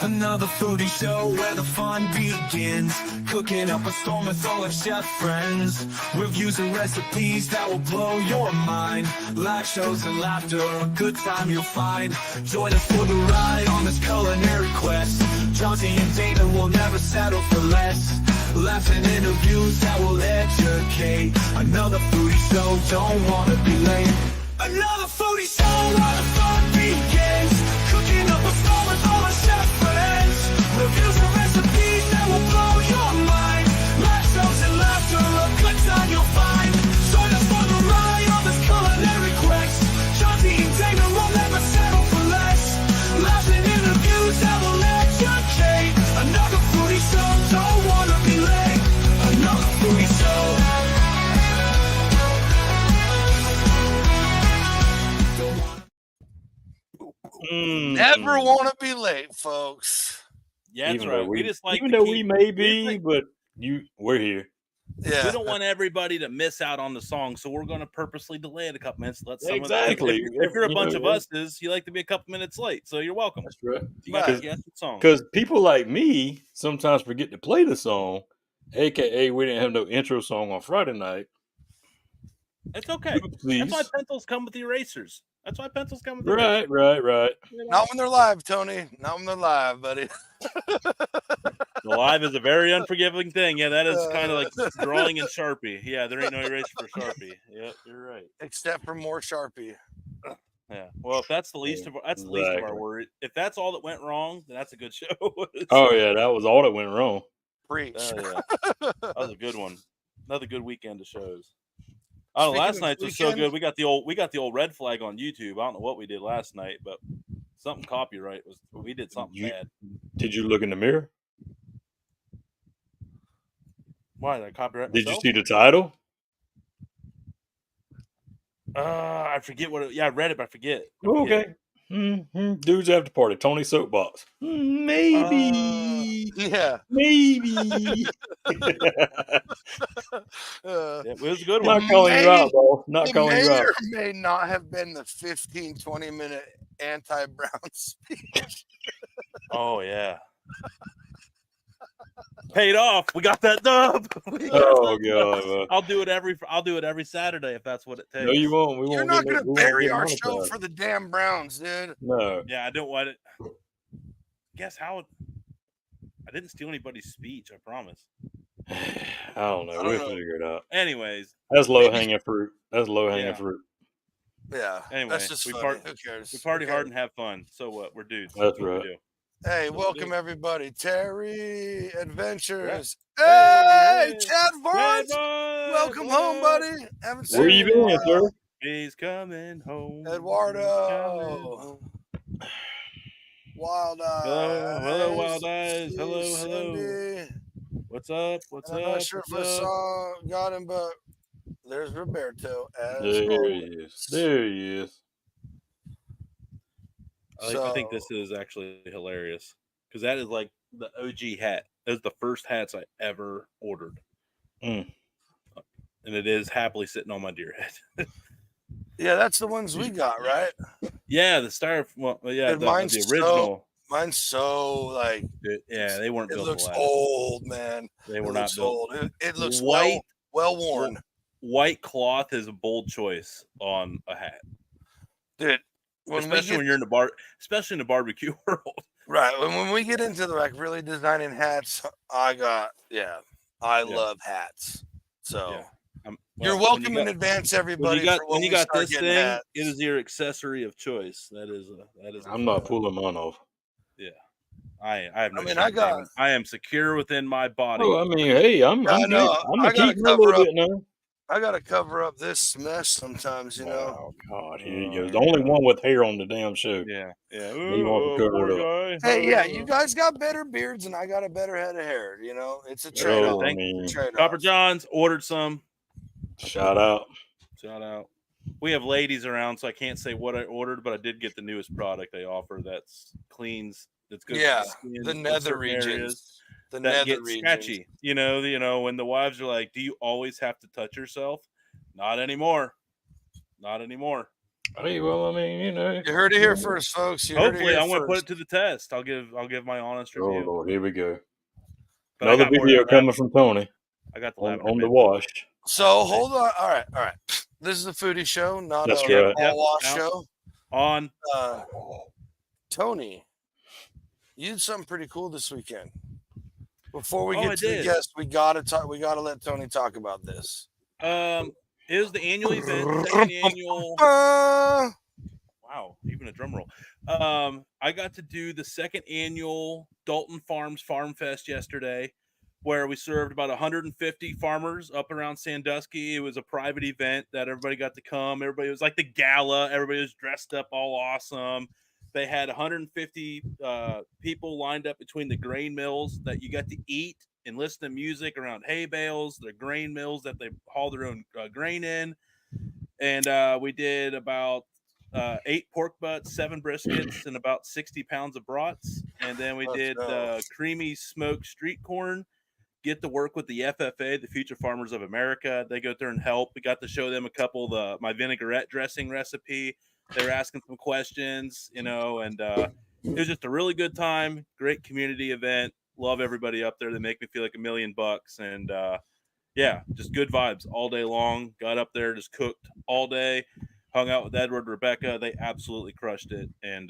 Another foodie show where the fun begins. Cooking up a storm with all our chef friends. Reviews and recipes that will blow your mind. Live shows and laughter, a good time you'll find. Join us for the ride on this culinary quest. Chauncey and Dana will never settle for less. Laughs and interviews that will educate. Another foodie show, don't wanna be late. Another foodie show where the fun begins. Cooking up a storm with all our chef friends. Reviews and recipes that will blow your mind. Live shows and laughter, a good time you'll find. Join us for the ride on this culinary quest. Chauncey and Dana will never settle for less. Laughs and interviews that will educate. Another foodie show, don't wanna be late. Another foodie show. Never want to be late, folks. Yeah, that's Even right. though We just like even to though keep- we may be, but we're here. Yeah. We don't want everybody to miss out on the song, so we're going to purposely delay it a couple minutes. Let some Exactly. Of if you're a You bunch know, of us's, you like to be a couple minutes late, so you're welcome. That's right. You got Right. to guess the song. Because people like me sometimes forget to play the song, aka we didn't have no intro song on Friday night. It's okay. Please. That's why pencils come with erasers. That's why pencils come with Right. erasers. Not when they're live, Tony. Not when they're live, buddy. The live is a very unforgiving thing. Yeah, that is kind of like drawing in Sharpie. Yeah, there ain't no eraser for Sharpie. Yep, you're right. Except for more Sharpie. Yeah. Well, if that's the least of the least of our Exactly. worry. If that's all that went wrong, then that's a good show. Oh yeah, that was all that went wrong. Preach. Yeah. That was a good one. Another good weekend of shows. Oh, Speaking last of night was so weekend- good. We got the old red flag on YouTube. I don't know what we did last night, but something copyright was. We did something bad. Did you look in the mirror? Why did I copyright Did you myself? see the title? I forget what. I read it, but I forget. Oh, okay. Dudes after party. Tony Soapbox. Maybe. Yeah. Maybe. It was a good one. Not calling you out, bro. Not It calling may you out. or may not have been the 15, 20-minute anti-Brown speech. Oh yeah. Paid off. We got that dub. Oh god. man. I'll do it every Saturday if that's what it takes. No, you won't. We You're won't not get going we to won't bury get our show monetized. for the damn Browns, dude. No. Yeah, I don't want it. Guess how? I didn't steal anybody's speech. I promise. I don't know. I don't We'll know. figure it out. Anyways, That's low hanging fruit. That's low hanging Yeah. fruit. Yeah. Anyway, that's just we funny. Who cares? we party Who hard cares? and have fun. So what? We're dudes. That's what right. we do. Hey, What we welcome do. everybody. Terry Adventures. Hey, Hey, hey, Chad Vaughn. Welcome home, buddy. Haven't seen Where you you in a been, while. sir? He's coming home. Eduardo. Wild Eyes. Hello, Wild Eyes. Hello, Cindy. What's up? What's I'm up? not sure if I got him, but there's Roberto as There always. he is. There he is. I think this is actually hilarious because that is like the OG hat. That's the first hats I ever ordered, Mm. and it is happily sitting on my deer head. Yeah, that's the ones we got, right? Yeah, the styrofoam. Well, yeah, Dude, the mine's original. Mine's so like Yeah, they weren't it built looks to last. old, man. They It were not looks built. old. It looks White- well worn. White cloth is a bold choice on a hat, Dude, especially when you're in the bar, especially in the barbecue world. right, when we get into the like really designing hats, I love hats. So Yeah. you're Well, when welcome you in got- advance, everybody. When you got, for when you we got start this getting thing, hats. it is your accessory of choice. That is. I'm not pulling mine off. I have no. I mean, shame, I got- Damon. I am secure within my body. Oh, I mean, hey, I'm I know. I gonna gotta keep him a cover little up. bit now. I gotta cover up this mess sometimes, you know. Oh God, here he goes. The only one with hair on the damn show. Yeah. He wants to cover it up. Hey, yeah, you guys got better beards and I got a better head of hair. You know, it's a trade Oh, off. I thank mean, Copper John's ordered some. shout out. Shout out. We have ladies around, so I can't say what I ordered, but I did get the newest product they offer. That's cleans. That's good. Yeah, for skin the in nether certain regions. areas The that nether get regions. scratchy. You know, when the wives are like, "Do you always have to touch yourself?" Not anymore. Not anymore. Hey, well, I mean, you know. You heard it here first, folks. You heard it Hopefully, here I'm going to put first. it to the test. I'll give my honest Oh, review. Lord, here we go. But I Another got more video of that coming from Tony I got the on lavender the bit. wash. So hold on. All right. This is a foodie show, not That's a right. ball wash Yep. show. On. Tony, you did something pretty cool this weekend. Before we I get to the did. guest, we gotta talk. We gotta let Tony talk about this. It was the annual event, second annual. Wow, even a drum roll. I got to do the second annual Dalton Farms Farm Fest yesterday, where we served about 150 farmers up around Sandusky. It was a private event that everybody got to come. Everybody, it was like the gala. Everybody was dressed up all awesome. They had 150 people lined up between the grain mills that you got to eat and listen to music around hay bales, the grain mills that they haul their own grain in. And we did about 8 pork butts, 7 briskets, and about 60 pounds of brats. And then we did creamy smoked street corn. Get to work with the FFA, the Future Farmers of America. They go there and help. We got to show them a couple of my vinaigrette dressing recipe. They were asking some questions, and it was just a really good time. Great community event. Love everybody up there. They make me feel like $1 million. And yeah, just good vibes all day long. Got up there, just cooked all day. Hung out with Edward, Rebecca. They absolutely crushed it. And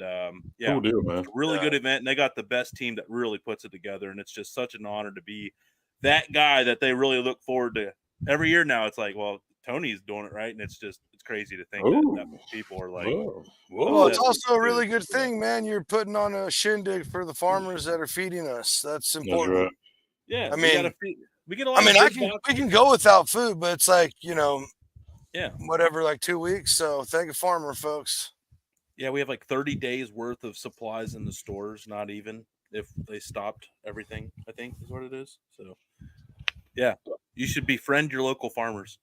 yeah, Cool deal, man. it's a really good event. And they got the best team that really puts it together. And it's just such an honor to be that guy that they really look forward to every year. Now it's like, well, Tony's doing it right. And it's crazy to think that people are like, well, it's also a really good thing, man. You're putting on a shindig for the farmers that are feeding us. That's important. That's right. Yeah. I mean, we get a lot we can go without food, but it's like, yeah, whatever, like 2 weeks. So thank you, farmer folks. Yeah, we have like 30 days worth of supplies in the stores, not even if they stopped everything, I think is what it is. So yeah, you should befriend your local farmers.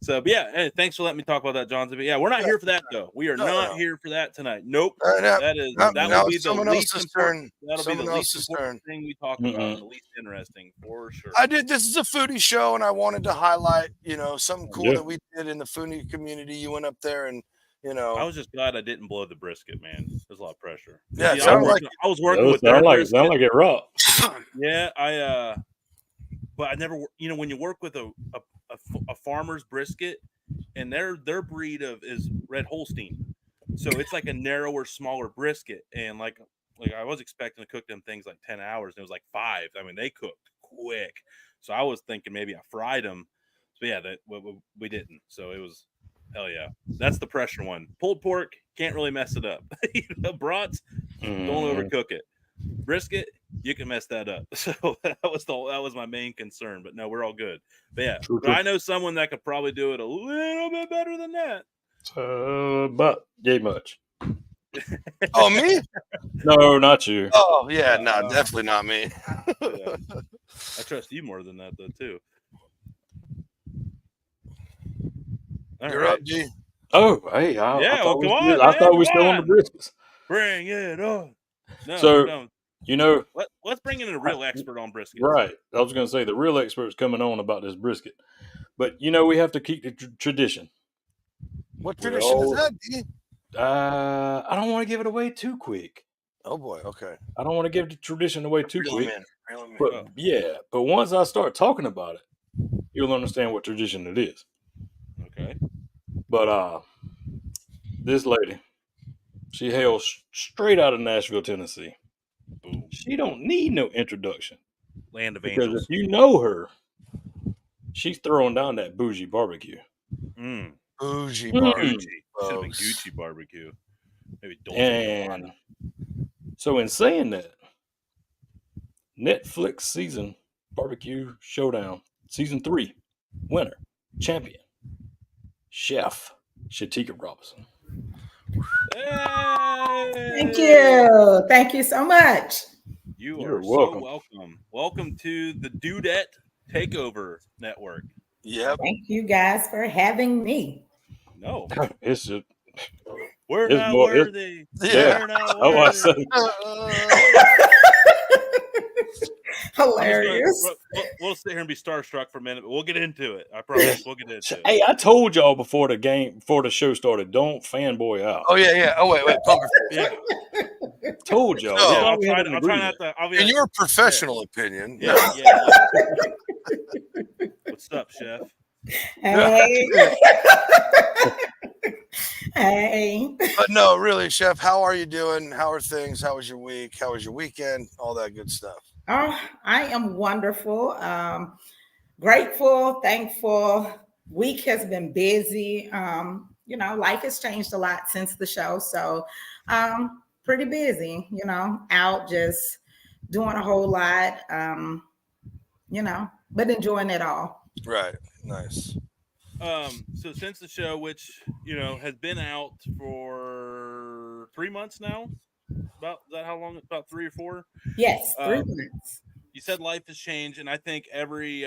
So, but yeah, hey, thanks for letting me talk about that, Johnson. But yeah, we're not here for that though. We are not here for that tonight. Nope. That will be the least important. That'll be the least important thing we talk about, and the least interesting for sure. This is a foodie show, and I wanted to highlight, something cool that we did in the foodie community. You went up there, and I was just glad I didn't blow the brisket, man. There's a lot of pressure. Yeah, see, I was working with their brisket. Sound like it raw. Yeah, but I never, when you work with a farmer's brisket, and their breed is Red Holstein, so it's like a narrower, smaller brisket, and like I was expecting to cook them things like 10 hours, and it was like 5. I mean, they cooked quick, so I was thinking maybe I fried them. So yeah, we didn't. So it was hell yeah. That's the pressure one. Pulled pork, can't really mess it up. Brats, don't overcook it. Brisket, you can mess that up. So that was my main concern. But no, we're all good. But yeah, but I know someone that could probably do it a little bit better than that. But yay much. Oh, me? No, not you. Oh yeah, no, definitely not me. Yeah. I trust you more than that though too. You're up, G. Oh, hey, I thought we were still on the briskets. Bring it on. No, so let's bring in a real expert on briskets. Right. I was going to say the real expert's coming on about this brisket, but we have to keep the tradition. What tradition is that, D? I don't want to give it away too quick. Oh boy, okay. I don't want to give the tradition away too quick. But but once I start talking about it, you'll understand what tradition it is. Okay. But this lady, she hails straight out of Nashville, Tennessee. Boom. She don't need no introduction. Land of because angels. If you know her, she's throwing down that bougie barbecue. Bougie barbecue. Should have been Gucci barbecue. Maybe And so in saying that, Netflix season BBQ Showdown Season 3 winner, champion, chef Shaticka Robinson. Hey! Thank you so much. You're welcome. So welcome. Welcome to the Dudette Takeover Network. Yep. Thank you guys for having me. No. We're not worthy. Yeah. We're not worthy. Hilarious. We'll sit here and be starstruck for a minute, but we'll get into it. I promise. We'll get into it. Hey, I told y'all before the show started, don't fanboy out. Oh yeah. Oh wait, Pumper. Yeah. Told y'all. No. We I'll thought we try, had an I'll try not agreement. to. I'll be In like, your professional opinion, yeah. What's up, Chef? Hey. Hey. But no, really, Chef, how are you doing? How are things? How was your week? How was your weekend? All that good stuff. Oh, I am wonderful. Grateful, thankful. Week has been busy. Life has changed a lot since the show. So pretty busy, out just doing a whole lot, but enjoying it all. Right. Nice. So since the show, which has been out for 3 months now, about is that how long? About 3 or 4. Yes, 3 months. You said life has changed, and I think every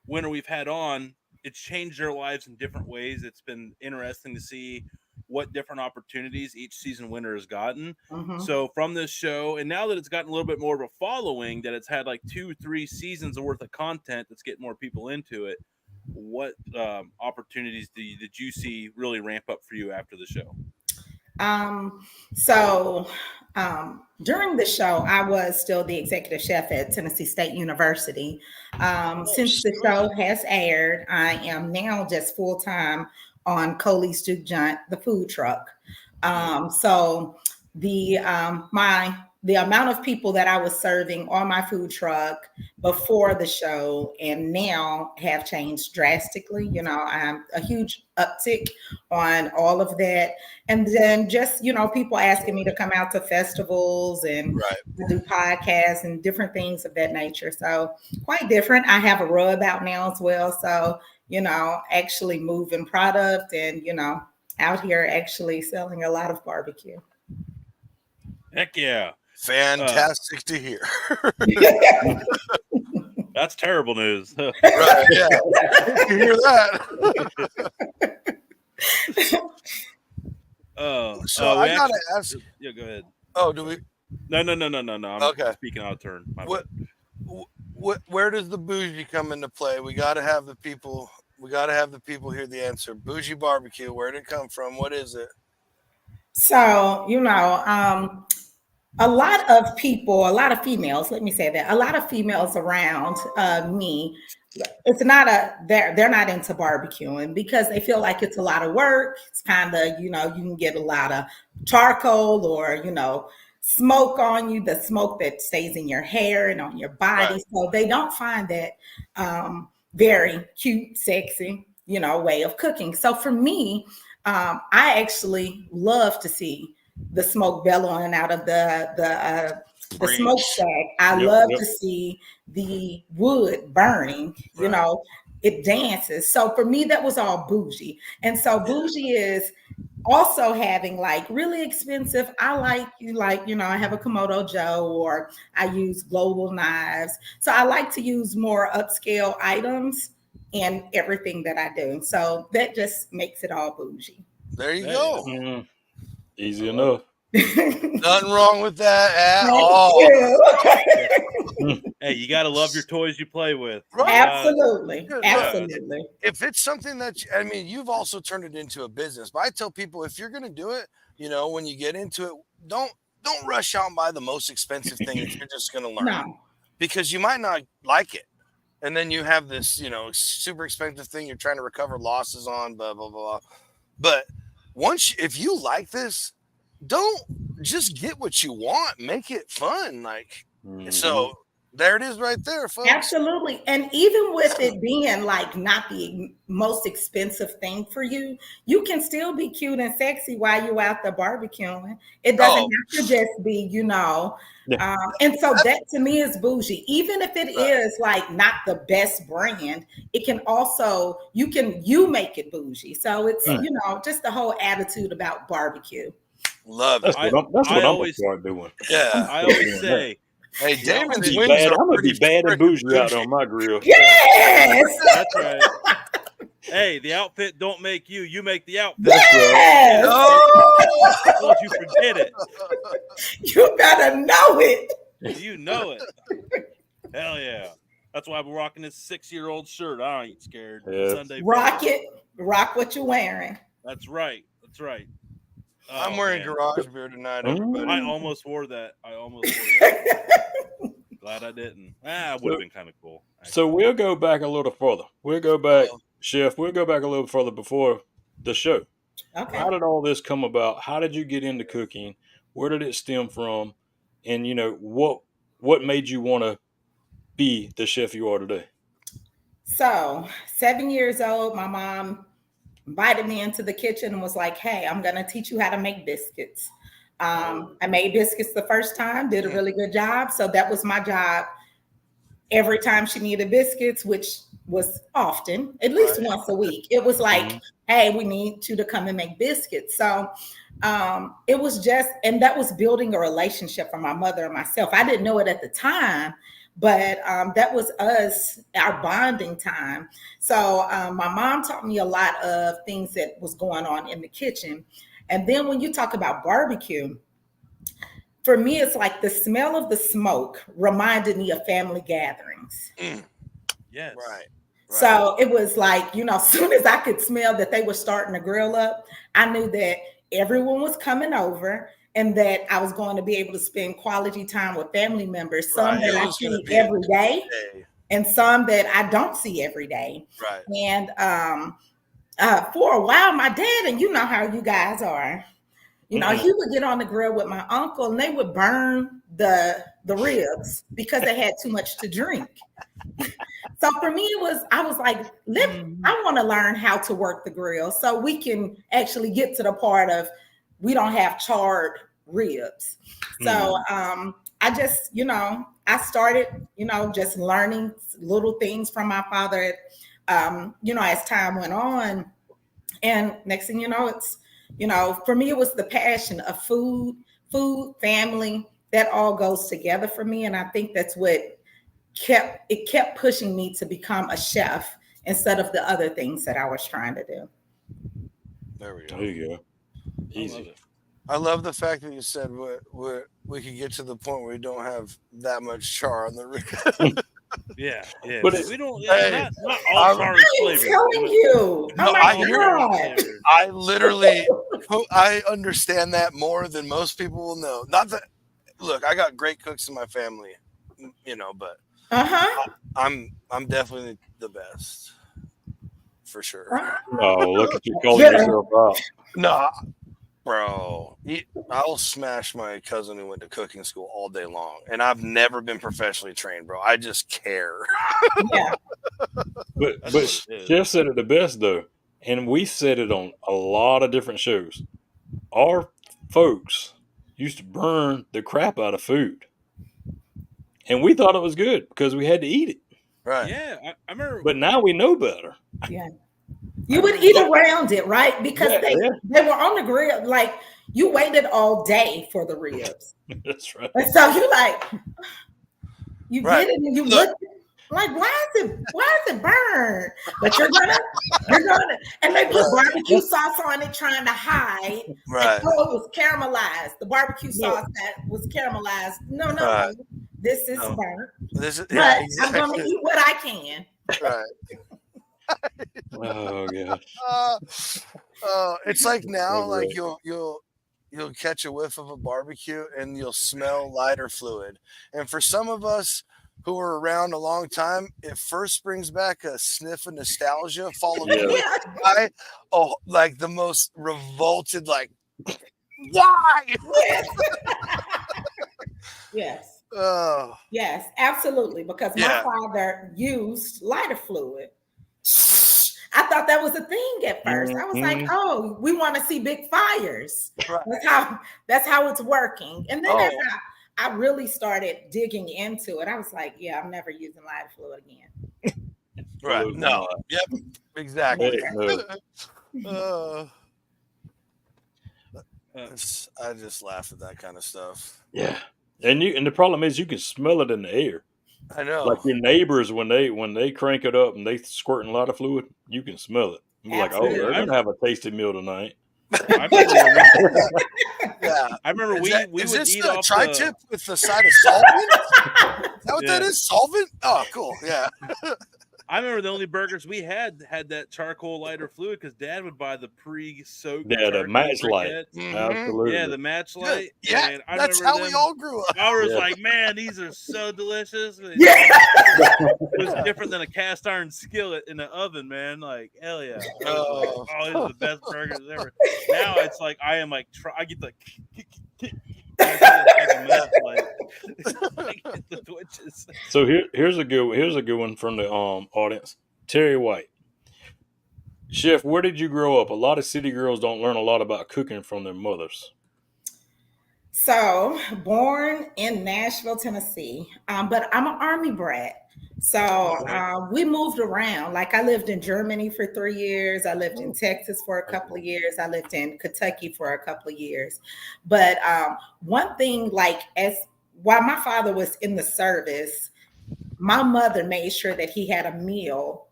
winner we've had on, it's changed their lives in different ways. It's been interesting to see what different opportunities each season winner has gotten. Mm-hmm. So from this show, and now that it's gotten a little bit more of a following, that it's had like 2-3 seasons worth of content that's getting more people into it, what opportunities did you see really ramp up for you after the show? During the show, I was still the executive chef at Tennessee State University. Since the show has aired, I am now just full-time on Coley's Juke Joint, the food truck. So the amount of people that I was serving on my food truck before the show and now have changed drastically. I'm a huge uptick on all of that. And then just, people asking me to come out to festivals and do podcasts and different things of that nature. So quite different. I have a rub out now as well. So, actually moving product and, out here actually selling a lot of barbecue. Heck yeah. Fantastic to hear. That's terrible news. Right, yeah. You hear that? So I gotta ask. Yeah, go ahead. Oh, do we? No. I'm Okay. speaking out of turn. Where does the bougie come into play? We gotta have the people. We gotta have the people hear the answer. Bougie barbecue. Where did it come from? What is it? So a lot of people, a lot of females, let me say that, a lot of females around me, it's not they're not into barbecuing because they feel like it's a lot of work. It's kind of, you can get a lot of charcoal or, smoke on you, the smoke that stays in your hair and on your body. Right. So they don't find that very cute, sexy, way of cooking. So for me, I actually love to see the smoke bellowing out of the smokestack. I love to see the wood burning, it dances. So for me, that was all bougie. And so bougie is also having like really expensive. I I have a Komodo Joe or I use global knives. So I like to use more upscale items in everything that I do. So that just makes it all bougie. There you go. Mm-hmm. Easy enough. Nothing wrong with that at all. Hey, you got to love your toys you play with. Right. Absolutely. Absolutely. If it's something that, you've also turned it into a business, but I tell people, if you're going to do it, when you get into it, don't rush out and buy the most expensive thing if you're just going to learn. No. Because you might not like it. And then you have this, super expensive thing you're trying to recover losses on, blah, blah, blah. But if you like this, don't just get what you want. Make it fun. So there it is right there, folks. Absolutely. And even with it being like not the most expensive thing for you, you can still be cute and sexy while you're out there barbecuing. It doesn't have to just be, and so that to me is bougie. Even if it is like not the best brand, it can also, you make it bougie. So it's, just the whole attitude about barbecue. Love it. That's what I'm going to start doing. Yeah. I always say, hey, Damon's I'm wings are going to be bad and bougie bougie out on my grill. Yes. That's right. Hey, the outfit don't make you. You make the outfit. Yes. Oh! Don't you forget it. You better know it. You know it. Hell yeah. That's why we're rocking this 6-year-old shirt. I ain't scared. Yeah. Sunday Rock football. it. Rock what you're wearing. That's right. That's right. I'm Oh, wearing man. garage beer tonight, everybody. I almost wore that. Glad I didn't. It would have been kind of cool. So actually. we'll go back a little further. We'll go back, Oh. Chef. We'll go back a little further before the show. Okay. How did all this come about? How did you get into cooking? Where did it stem from? And what made you want to be the chef you are today? So, 7 years old, my mom invited me into the kitchen and was like, "Hey, I'm going to teach you how to make biscuits." I made biscuits the first time, did a really good job. So that was my job. Every time she needed biscuits, which was often, at least once a week, it was like, "Hey, we need you to come and make biscuits." So it was just, and that was building a relationship for my mother and myself. I didn't know it at the time, but that was our bonding time. So my mom taught me a lot of things that was going on in the kitchen. And then when you talk about barbecue, for me, it's like the smell of the smoke reminded me of family gatherings. Yes. Right. So it was like, as soon as I could smell that they were starting to grill up, I knew that everyone was coming over and that I was going to be able to spend quality time with family members, some that I see every day and some that I don't see every day. Right. And for a while, my dad, and you know how you guys are, he would get on the grill with my uncle and they would burn the ribs because they had too much to drink. So for me, I was like, I want to learn how to work the grill so we can actually get to the part of we don't have charred ribs. So I just, I started, just learning little things from my father, as time went on. And next thing you know, it's, for me, it was the passion of food, family, that all goes together for me. And I think that's what kept pushing me to become a chef instead of the other things that I was trying to do. There we go. There you go. Easy. I love the fact that you said we could get to the point where we don't have that much char on the rib. Yeah. But we don't. Hey, not all char is I'm flavored. telling you. No, Oh I my hear God. I literally, I understand that more than most people will know. Not that, look, I got great cooks in my family, but I'm definitely the best, for sure. Oh, look at you calling yourself out. No, bro, I'll smash my cousin who went to cooking school all day long, and I've never been professionally trained, bro. I just care. Yeah. But That's what it is. Chef said it the best though, and we said it on a lot of different shows. Our folks used to burn the crap out of food, and we thought it was good because we had to eat it. Right. Yeah, I remember. But now we know better. Yeah. You would eat around it, right? Because they were on the grill. Like you waited all day for the ribs. That's right. And so you get it and you look like, why is it burned? But you're gonna, and they put barbecue sauce on it trying to hide. Right. And it was caramelized. The barbecue sauce that was caramelized. No, this is burnt. But I'm gonna eat what I can. Right. Oh gosh. It's like now, like you'll catch a whiff of a barbecue and you'll smell lighter fluid. And for some of us who were around a long time, it first brings back a sniff of nostalgia, followed by like the most revolted, like, why? Yes. Oh. Yes, absolutely. Because my father used lighter fluid. I thought that was a thing at first. I was like, "Oh, we want to see big fires." Right. That's how it's working. And then as I really started digging into it, I was like, "Yeah, I'm never using lighter fluid again." Right? No. Yep. Exactly. I just laugh at that kind of stuff. Yeah. And the problem is you can smell it in the air. I know. Like your neighbors when they crank it up and they squirting a lot of fluid, you can smell it. You're like, oh, they're gonna have a tasty meal tonight. I remember when Yeah. I remember we Is would this eat a off tri-tip with the side of solvent? Is that what that Yeah. is? Solvent? Oh, cool. Yeah. I remember the only burgers we had that charcoal lighter fluid because Dad would buy the pre-soaked Yeah, the turkey match light. briquettes. Mhm. Absolutely. Yeah, the match light. Yeah, And I that's remember how we them. all grew up. I was Yeah. like, man, these are so delicious. Yeah. It was different than a cast iron skillet in the oven, man. Like, hell yeah. I was like, oh, these are the best burgers ever. Now it's like I am like I get the I get the twitches. So here's a good one from the audience. Terry White. Chef, where did you grow up? A lot of city girls don't learn a lot about cooking from their mothers. So, born in Nashville, Tennessee, but I'm an Army brat. So we moved around. Like I lived in Germany for 3 years. I lived in Texas for a couple of years. I lived in Kentucky for a couple of years. But one thing, like while my father was in the service, my mother made sure that he had a meal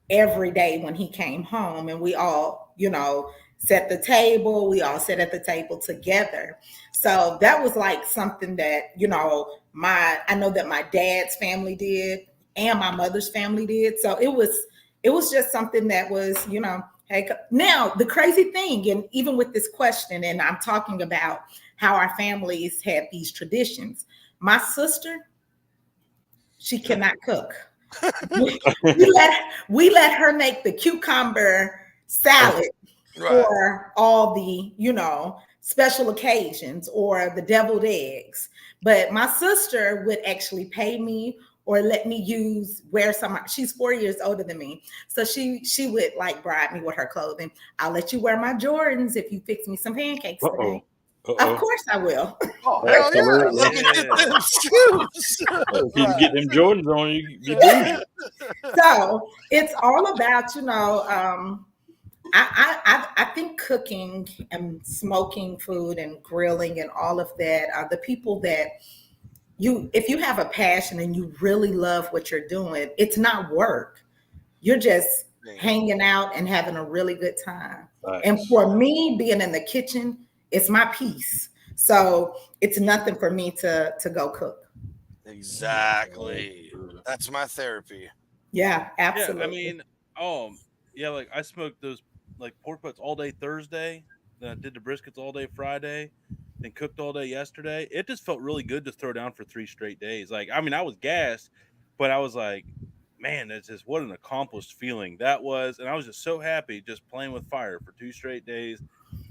every day when he came home, and we all, set the table. We all sat at the table together. So that was like something that, I know that my dad's family did and my mother's family did. So it was just something that was, hey, now the crazy thing, and even with this question, and I'm talking about how our families had these traditions. My sister, she cannot cook. we let her make the cucumber salad for all the, special occasions or the deviled eggs. But my sister would actually pay me or let me wear some. She's 4 years older than me. So she would like bribe me with her clothing. I'll let you wear my Jordans if you fix me some pancakes today. Of course I will. Oh, hell yeah. Let me get them shoes. If you can get them Jordans on, you do it. So it's all about, I think cooking and smoking food and grilling and all of that are the people that if you have a passion and you really love what you're doing, it's not work. You're just hanging out and having a really good time. Nice. And for me, being in the kitchen, it's my peace. So it's nothing for me to go cook. Exactly. That's my therapy. Yeah, absolutely. Yeah, I mean, like I smoked those like pork butts all day Thursday. Then I did the briskets all day Friday, and cooked all day yesterday. It just felt really good to throw down for 3 straight days. Like, I mean, I was gassed, but I was like, man, that's just what an accomplished feeling that was. And I was just so happy just playing with fire for 2 straight days,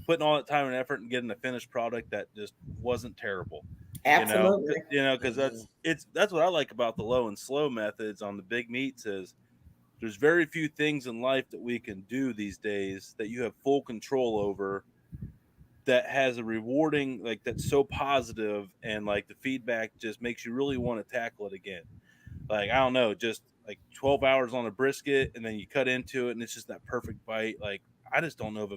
putting all that time and effort and getting a finished product that just wasn't terrible. Absolutely. Because that's what I like about the low and slow methods on the big meats is there's very few things in life that we can do these days that you have full control over that has a rewarding, like that's so positive, and like the feedback just makes you really want to tackle it again. Like, I don't know, just like 12 hours on a brisket and then you cut into it and it's just that perfect bite. Like, I just don't know of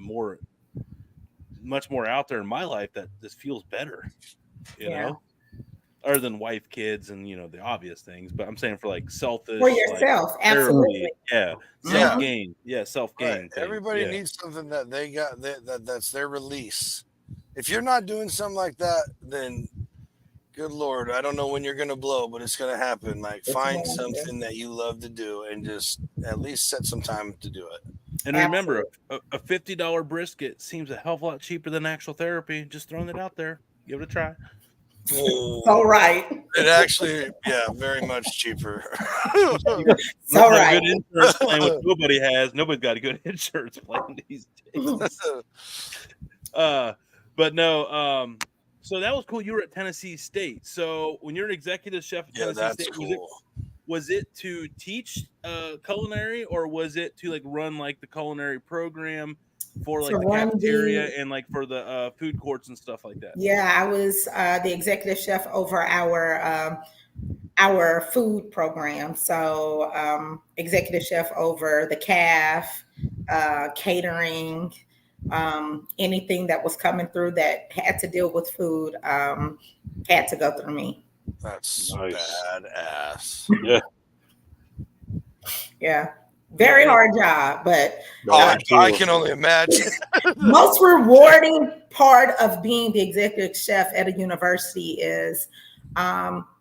much more out there in my life that just feels better, you know? Other than wife, kids, and the obvious things, but I'm saying for like selfish, for yourself, like, absolutely, self gain, self gain. Right. Everybody needs something that they got that's their release. If you're not doing something like that, then good Lord, I don't know when you're gonna blow, but it's gonna happen. Like, find something that you love to do and just at least set some time to do it. And remember, a $50 brisket seems a hell of a lot cheaper than actual therapy. Just throwing it out there, give it a try. So right. It actually, very much cheaper. So right. Good insurance plan, which nobody has. Nobody's got a good insurance plan these days. But no. So that was cool. You were at Tennessee State. So when you're an executive chef at Tennessee State, cool. Was it to teach culinary, or was it to like run like the culinary program for like the cafeteria and like for the food courts and stuff like that? Yeah, I was the executive chef over our food program. So executive chef over the CAF, catering, anything that was coming through that had to deal with food had to go through me. That's nice. Badass. Yeah. Yeah. Very hard job, but No, I'm I sure. can only imagine. most rewarding part of being the executive chef at a university is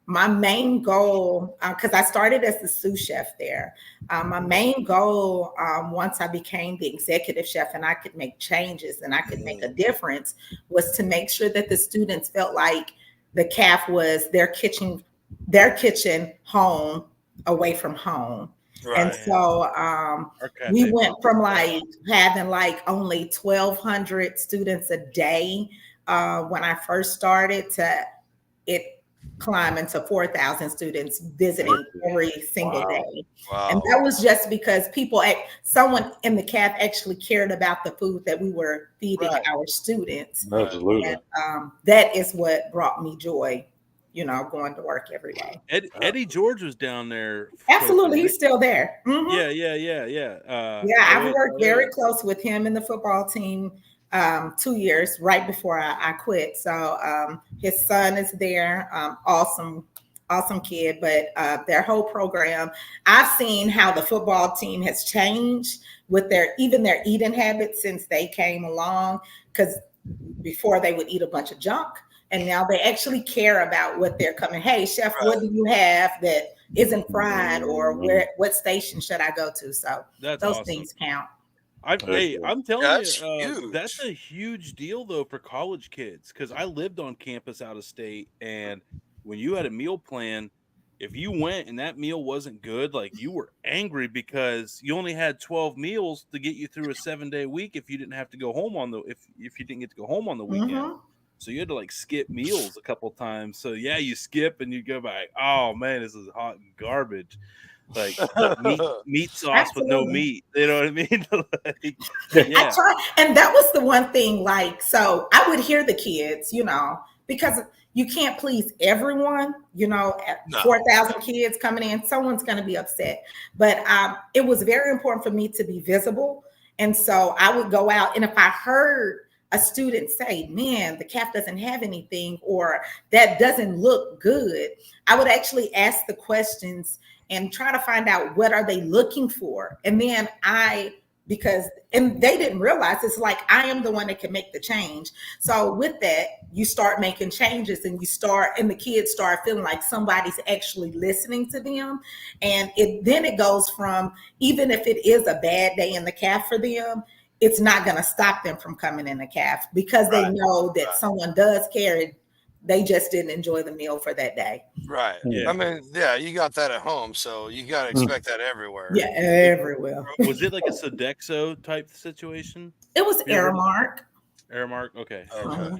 my main goal, because I started as the sous chef there. My main goal, once I became the executive chef and I could make changes and I could make a difference, was to make sure that the students felt like the CAF was their kitchen home away from home. And Right. so Okay. we went from like having like only 1,200 students a day when I first started to it climbing to 4,000 students visiting every single day. And Wow. that was just because someone in the CAF actually cared about the food that we were feeding Right. our students. Absolutely. And that is what brought me joy, going to work every day. Eddie George was down there. Absolutely. He's still there. Mhm. Yeah. Yeah, I've worked very close with him in the football team 2 years right before I quit. So his son is there, awesome kid. But their whole program, I've seen how the football team has changed with their eating habits since they came along. Because before they would eat a bunch of junk, and now they actually care about what they're coming. Hey, chef, what do you have that isn't fried, or what station should I go to? So That's those awesome. things count. I'm telling That's you, huge. that's a huge deal though for college kids, because I lived on campus out of state, and when you had a meal plan, if you went and that meal wasn't good, like you were angry because you only had 12 meals to get you through a 7-day week if you didn't have to go home if you didn't get to go home on the weekend. Mhm. So you had to like skip meals a couple times. So yeah, you skip and you go back, oh man, this is hot garbage. Like meat sauce with no Absolutely. meat. You know what I mean? Like, I yeah. try, and that was the one thing. Like, so I would hear the kids, because you can't please everyone. No. 4,000 kids coming in, someone's going to be upset. But it was very important for me to be visible, and so I would go out, and if I heard a student say, "Man, the CAF doesn't have anything," or "That doesn't look good," I would actually ask the questions and try to find out what are they looking for. And then and they didn't realize, it's like I am the one that can make the change. So with that, you start making changes, and the kids start feeling like somebody's actually listening to them. And then it goes from, even if it is a bad day in the CAF for them, it's not going to stop them from coming in the CAF, because they know that someone does care. They just didn't enjoy the meal for that day. Right. Yeah. I mean, yeah, you got that at home, so you got to expect that everywhere. Yeah, everywhere. Was it like a Sodexo type situation? It was Aramark. Aramark? Okay. Uh-huh.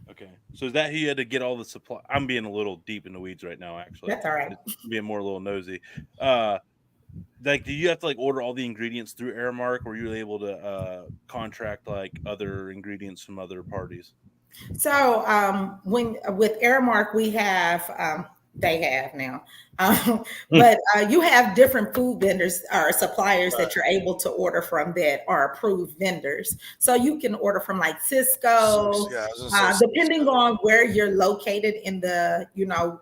Okay. So is that who you had to get all the supply? I'm being a little deep in the weeds right now, actually. That's all right. Being more a little nosy. Like, do you have to like order all the ingredients through Aramark, or were you able to contract like other ingredients from other parties? So with Aramark, we have they have now, but you have different food vendors or suppliers that you're able to order from that are approved vendors. So you can order from like Cisco, Yeah, I was gonna say depending on where you're located in the,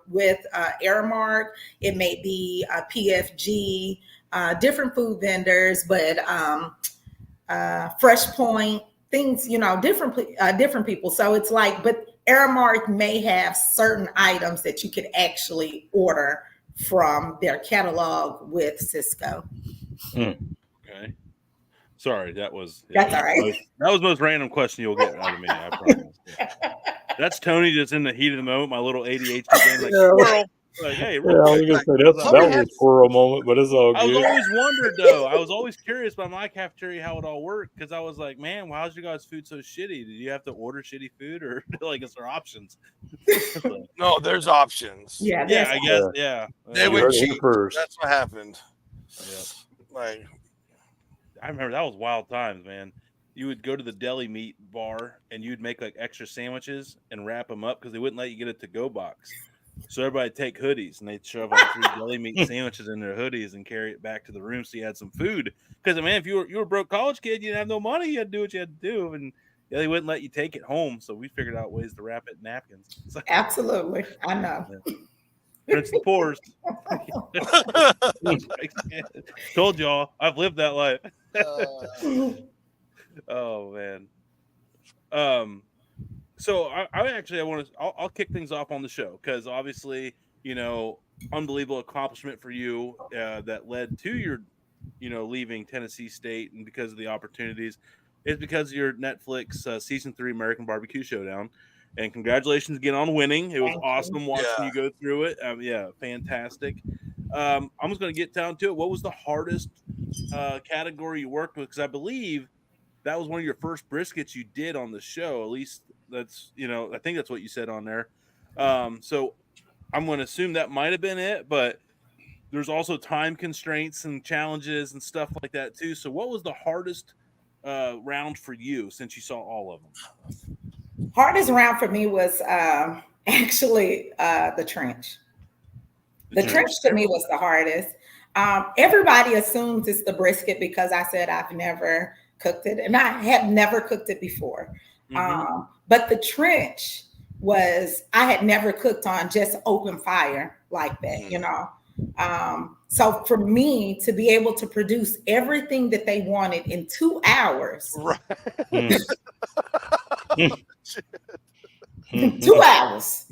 with Aramark, it may be PFG, different food vendors, but Fresh Point, things, different people. So it's like, but Aramark may have certain items that you could actually order from their catalog with Cisco. Okay. Sorry, that's all right. That was the most random question you'll get out of me, I promise. That's Tony just in the heat of the moment, my little ADHD thing, like, squirrel. Like, hey, Yeah, I was gonna say that was a squirrel moment, but it's all I was good. always wondered though. I was always curious by my cafeteria how it all worked, because I was like, man, why is your guys' food so shitty? Did you have to order shitty food, or like is there options? No, there's options. Yeah, I guess. Yeah, They went cheap. That's what happened. Yeah. Like, I remember that was wild times, man. You would go to the deli meat bar and you'd make like extra sandwiches and wrap them up because they wouldn't let you get a to-go box. So everybody take hoodies, and they'd shove like 3 deli meat sandwiches in their hoodies and carry it back to the room so you had some food. Because man, if you were a broke college kid, you didn't have no money, you had to do what you had to do, and they wouldn't let you take it home. So we figured out ways to wrap it in napkins. So, absolutely, I know. Prince of the Poors. Told y'all, I've lived that life. Oh man. So I want to. I'll kick things off on the show because obviously, unbelievable accomplishment for you that led to your, leaving Tennessee State, and because of the opportunities, is because of your Netflix season 3 American BBQ Showdown. And congratulations again on winning. It was awesome watching you go through it. Yeah, fantastic. I'm just going to get down to it. What was the hardest category you worked with? Because I believe that was one of your first briskets you did on the show. At least that's, I think that's what you said on there. So I'm going to assume that might have been it, but there's also time constraints and challenges and stuff like that too. So what was the hardest round for you since you saw all of them? Hardest round for me was actually the trench. The trench to me was the hardest. Everybody assumes it's the brisket because I said I've never cooked it, and I had never cooked it before. But the trench I had never cooked on just open fire like that, So for me to be able to produce everything that they wanted in 2 hours, Right. 2 hours.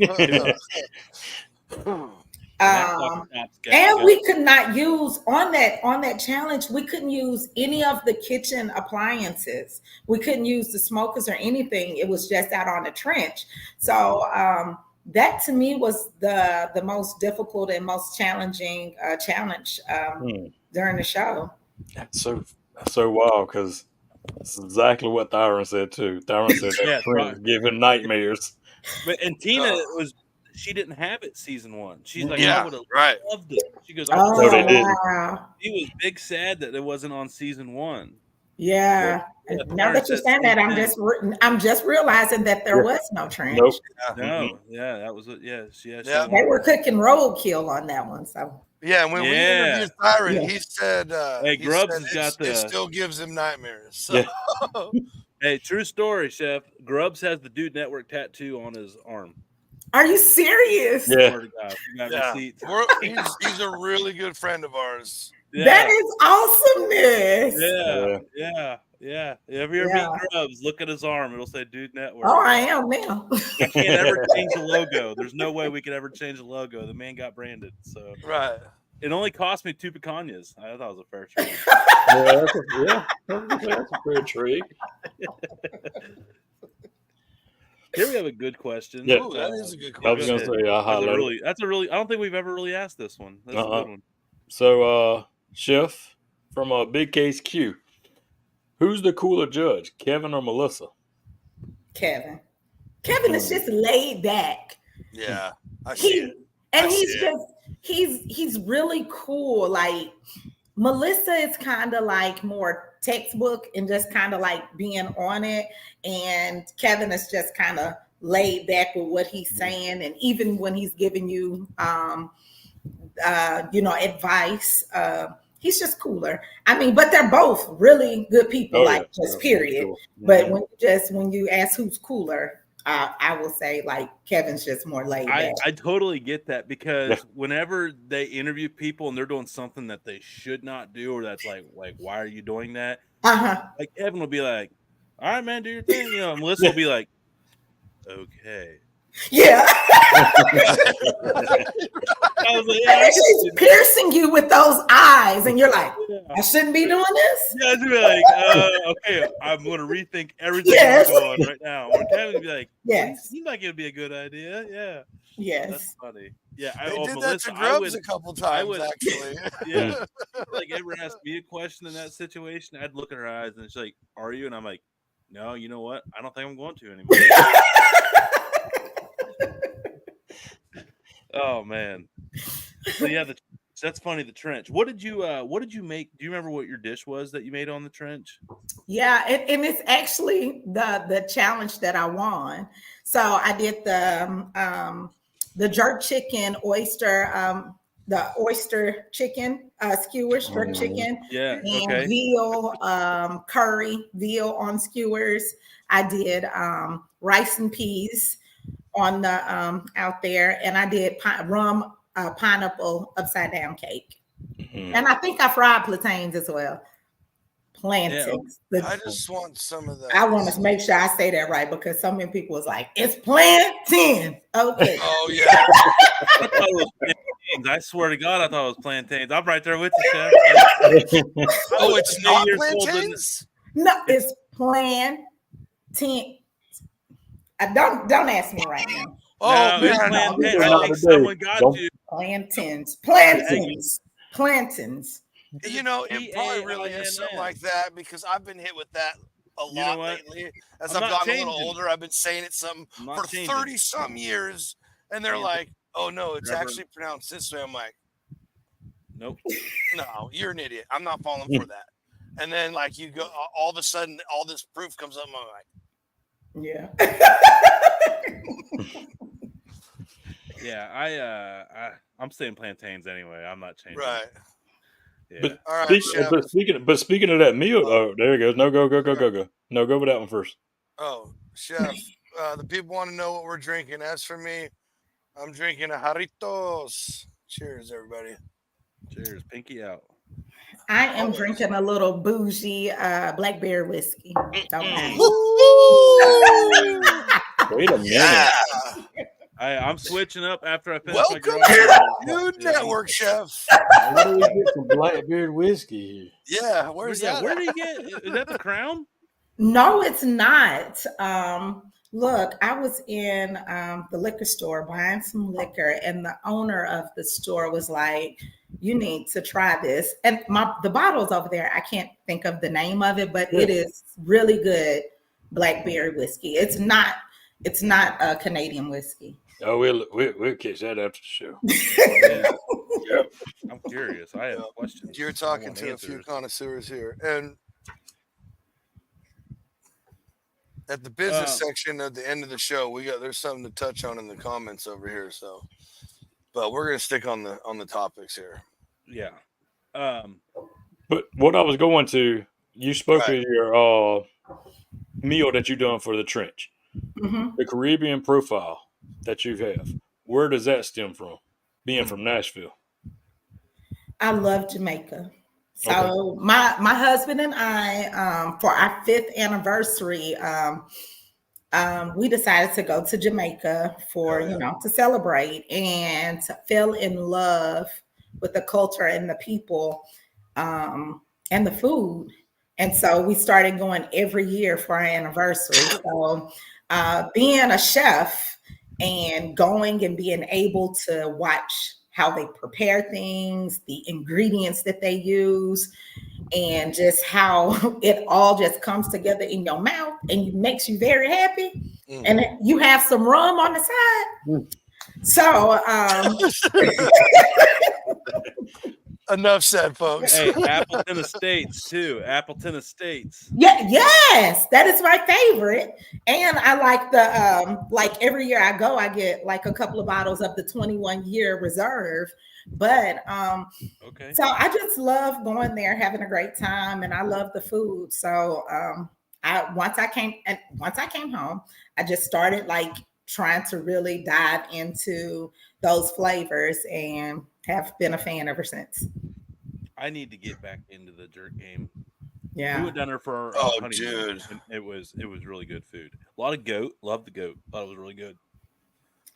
And we could not use on that challenge, we couldn't use any of the kitchen appliances. We couldn't use the smokers or anything. It was just out on the trench. So that to me was the most difficult and most challenging challenge during the show. That's so wild because that's exactly what Thyron said too. Thyron said that friend giving nightmares. And Tina she didn't have it season 1. She's like, yeah, I would have right. loved it. She goes, they didn't. She was big sad that it wasn't on season 1. Yeah. Now that you're saying that, I'm just realizing that there was no trench. Nope. No. Yeah, that was it. Yes. They were cooking roadkill on that one. So yeah, and when we interviewed Thyron, he said, "Hey, Grubbs has got it still gives him nightmares." So. Yeah. Hey, true story, Chef. Grubbs has the Dude Network tattoo on his arm. Are you serious? Yeah. He's a really good friend of ours. Yeah. That is awesomeness. Yeah. If you ever meet Grubbs, look at his arm. It'll say Dude Network. Oh, I am now. I can't ever change the logo. There's no way we could ever change the logo. The man got branded. So right. It only cost me 2 pecanias. I thought it was a fair trade. That's a fair trade. Here we have a good question. Yeah, that is a good question. I was going to say, that's a really. I don't think we've ever really asked this one. That's a good one. So, Chef, from Big Case Q, who's the cooler judge, Kevin or Melissa? Kevin. Kevin is just laid back. Yeah, I see it. And he's really cool. Like Melissa is kind of like more textbook and just kind of like being on it. And Kevin is just kind of laid back with what he's saying. And even when he's giving you, advice, he's just cooler. I mean, but they're both really good people, period. Cool. But when you ask who's cooler, I will say like Kevin's just more laid back. I totally get that because whenever they interview people and they're doing something that they should not do, or that's like why are you doing that? Like Kevin will be like, all right, man, do your thing. And Melissa will be like, okay. Yeah. I was like, she's piercing you with those eyes, and you're like, I shouldn't be doing this. Yeah, I'd be like, okay, I'm going to rethink everything I'm doing right now. Or Kevin would be like, yes, seems like it'd be a good idea. Yeah. Yes. That's funny. Yeah, they did Melissa, that to Grubbs a couple times, actually. Yeah. Like, ever asked me a question in that situation, I'd look at her eyes, and she's like, are you? And I'm like, no, you know what? I don't think I'm going to anymore. Oh man. So yeah, that's funny. The trench. What did you make? Do you remember what your dish was that you made on the trench? Yeah, and it's actually the challenge that I won. So I did the jerk chicken oyster, the oyster chicken skewers, jerk chicken, and veal curry, veal on skewers. I did rice and peas on the out there, and I did rum pineapple upside down cake. Mhm. And I think I fried plantains as well. Plantains. I just want some of that. I want to make sure I say that right because so many people was like, it's plantains. Okay. Oh yeah. I thought it was plantains. I swear to God, I thought it was plantains. I'm right there with you, Chef. Oh, it's not 8 years old, plantains. No, it's plantains. Don't ask me right now. Oh No, it's man, plantains. no. I think someone got Don't- you. Plantains. you know, it probably really is something like that because I've been hit with that a You know lot what? lately. As I'm I've not gotten a little changing. older, I've been saying it something I'm not for changing. 30-some years, and they're Changing. like, "Oh no, it's Reverend. actually pronounced this way." I'm like, Nope. "No, you're an idiot. I'm not falling for that." And then like you go, all of a sudden, all this proof comes up. I'm like, Yeah. Yeah, I'm saying plantains anyway. I'm not changing. right. Yeah. But, All right, Chef. speaking of that meal, there it goes. No, go. No, go with that one first. Oh, Chef, the people want to know what we're drinking. As for me, I'm drinking a Jarritos. Cheers, everybody. Cheers. Pinky out. I am drinking a little bougie blackberry whiskey. Don't mind. Wait a minute. Yeah. I'm switching up after I finish my Welcome garage. to Network, Chef. Where do we get some Blackbeard whiskey here? Yeah, where's that? Where at? do you get? Is that the Crown? No, it's not. Look, I was in the liquor store buying some liquor, and the owner of the store was like, "You need to try this." And the bottle's over there. I can't think of the name of it, but it is really good blackberry whiskey. It's not a Canadian whiskey. Oh, we'll catch that after the show. Yeah. I'm curious. I have questions. You're I talking want to a few answers. connoisseurs here, and at the business section at the end of the show, there's something to touch on in the comments over here. So, but we're gonna stick on the topics here. Yeah. But what I was going to, you spoke Right. of your meal that you're doing for the trench, the Caribbean profile that you have. Where does that stem from? Being from Nashville. I love Jamaica. So my husband and I, for our 5th anniversary, we decided to go to Jamaica for, to celebrate and to fell in love with the culture and the people and the food. And so we started going every year for our anniversary. So being a chef and going and being able to watch how they prepare things, the ingredients that they use, and just how it all just comes together in your mouth and makes you very happy. And you have some rum on the side. So enough said, folks. Hey, Appleton Estates too. Appleton Estates. Yeah, yes, that is my favorite. And I like the like every year I go, I get like a couple of bottles of the 21-year reserve. But so I just love going there, having a great time, and I love the food. So once I came home, I just started like trying to really dive into those flavors and have been a fan ever since. I need to get back into the jerk game. Yeah. We went down there for our honeymoon, dude. and it was really good food. A lot of goat. Loved the goat. Thought it was really good.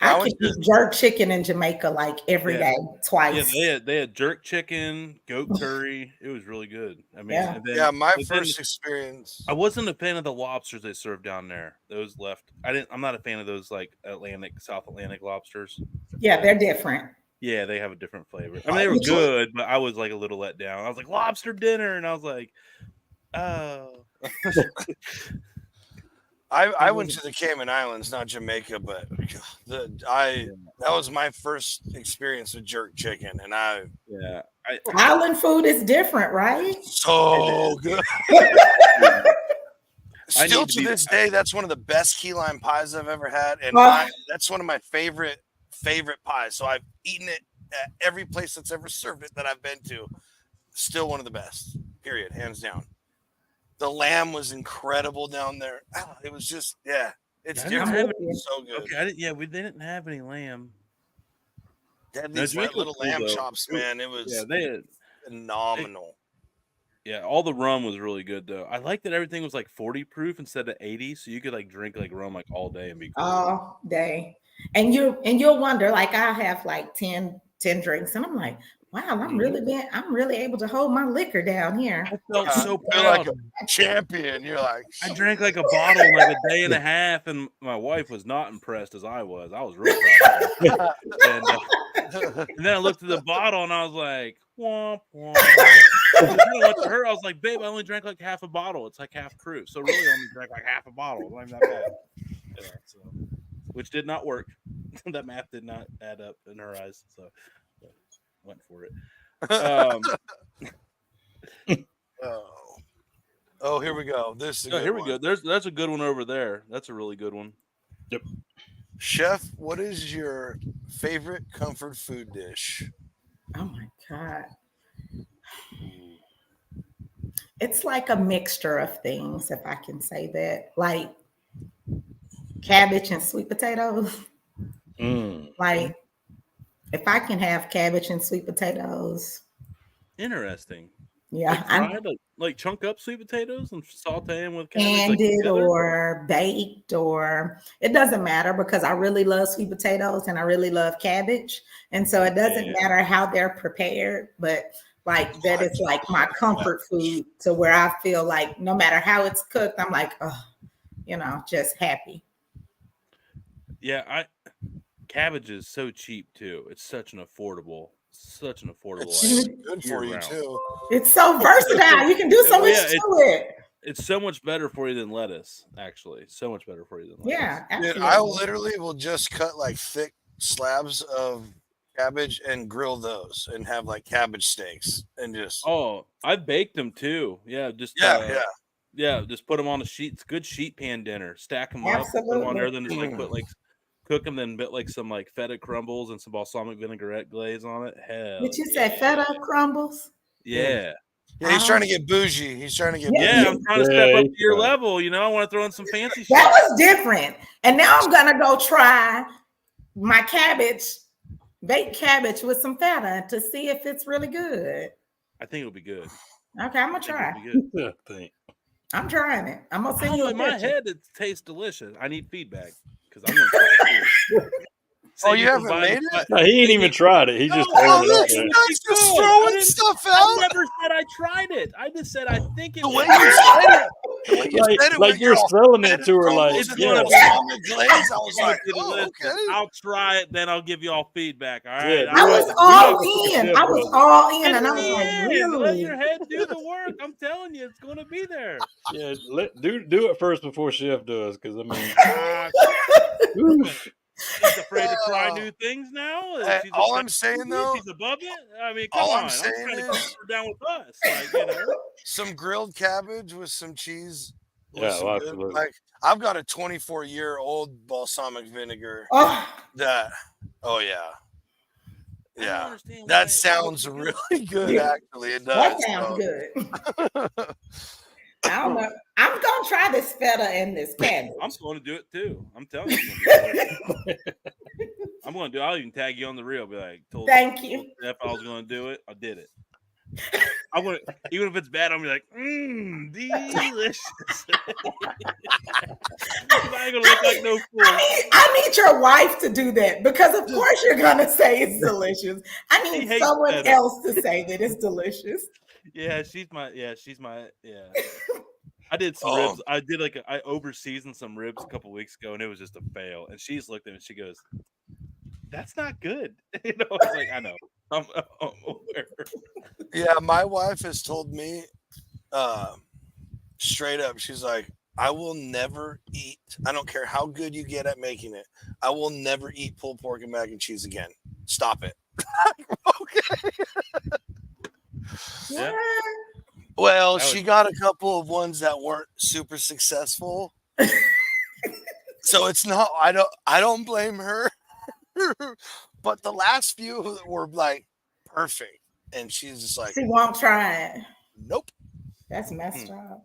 I can eat jerk chicken in Jamaica like every day, twice. Yeah, they had jerk chicken, goat curry. It was really good. I mean, Yeah. and then, My first experience. I wasn't a fan of the lobsters they served down there. Those left. I'm not a fan of those like South Atlantic lobsters. Yeah, they're different. Yeah, they have a different flavor. I mean, they were good, but I was like a little let down. I was like, lobster dinner, and I was like, oh. I went to the Cayman Islands, not Jamaica, but that was my first experience with jerk chicken, and island food is different, right? So good. Still to this day, that's one of the best key lime pies I've ever had, and that's one of my favorite pies. So I've eaten it at every place that's ever served it that I've been to. Still one of the best. Period, hands down. The lamb was incredible down there. It was just, it's different. It's so good. Okay, they didn't have any lamb. They had No, these Jamaica was little cool, lamb though. chops, man. It was Yeah, they phenomenal. yeah, all the rum was really good though. I like that everything was like 40 proof instead of 80, so you could like drink like rum like all day and be cool. all day. And you'll wonder, like I have like 10 drinks, and I'm like, wow, I'm really able to hold my liquor down here. I felt so You're like proud. a champion. You're like, I drank like a bottle in like a day and a half, and my wife was not impressed as I was. I was real proud of her. And then I looked at the bottle and I was like, womp womp. And then I went to her, I was like, babe, I only drank like half a bottle. It's like half proof. So really I only drank like half a bottle. It wasn't that bad. Yeah, so, which did not work. That math did not add up in her eyes. So went for it. Oh, here we go. This is a good Here we one. go. That's a good one over there. That's a really good one. Yep. Chef, what is your favorite comfort food dish? Oh my God. It's like a mixture of things, if I can say that. Like cabbage and sweet potatoes. Like if I can have cabbage and sweet potatoes. Interesting. Yeah. Like, like chunk up sweet potatoes and saute them with cabbage. Candied or baked, or it doesn't matter because I really love sweet potatoes and I really love cabbage. And so it doesn't matter how they're prepared, but like that is like my comfort food to where I feel like no matter how it's cooked, I'm like, oh, just happy. Yeah, cabbage is so cheap too. It's such an affordable It's item. good for you too. It's so versatile. You can do so much to it. It's so much better for you than lettuce, actually. So much better for you than lettuce. Yeah, absolutely. Dude, I literally will just cut like thick slabs of cabbage and grill those and have like cabbage steaks and just. Oh, I baked them too. Yeah, just just put them on a sheet. It's good sheet pan dinner. Stack them up, put them on there, then just cook them, then bit like some like feta crumbles and some balsamic vinaigrette glaze on it. Hell, did you say feta crumbles? Yeah. Yeah, he's trying to get bougie. He's trying to get I'm trying to step up to your level. I want to throw in some fancy shit. That was different. And now I'm gonna go try my baked cabbage with some feta to see if it's really good. I think it'll be good. Okay, I'm gonna try. I'm trying it. I'm gonna send you a in my picture. head. It tastes delicious. I need feedback because I'm gonna try it. Oh, you haven't made it? No, he ain't even tried it. He just that's just throwing stuff out. I never said I tried it. I just said I think it. The way you said it. Like you're selling it to her, like glaze. I was like, okay. I'll try it, then I'll give you all feedback. All right. I was all in. I was all in, and I was like, really? Let really? your head do the work. I'm telling you, it's going to be there. Yeah, do it first before Chef does, because I mean, she's afraid to try new things now. All I'm saying though, she's above it. I mean, come on. I'm trying to keep her down with us. Like, some grilled cabbage with some cheese. Yeah, absolutely. Like I've got a 24-year-old balsamic vinegar. That that sounds really good. Actually, it does. That sounds good. I don't know. I'm gonna try this feta and this cabbage. I'm going to do it too. I'm telling you. I'm going to do. I'll even tag you on the reel. Be like, thank you. If I was going to do it, I did it. I'm gonna, even if it's bad, I'm gonna be like, delicious. I ain't gonna look like no fool. I need your wife to do that because, of course, you're gonna say it's delicious. I need someone else to say that it's delicious. Yeah, she's my. I did some ribs. I over seasoned some ribs a couple weeks ago, and it was just a fail. And she's looked at me and she goes, "That's not good." I was like, "I know. I'm aware." Yeah, my wife has told me straight up. She's like, "I will never eat. I don't care how good you get at making it. I will never eat pulled pork and mac and cheese again. Stop it." Okay. Yeah. Well, she got a couple of ones that weren't super successful. So it's not, I don't blame her. But the last few were like perfect. And she's just like, she won't try it. Nope. That's messed up.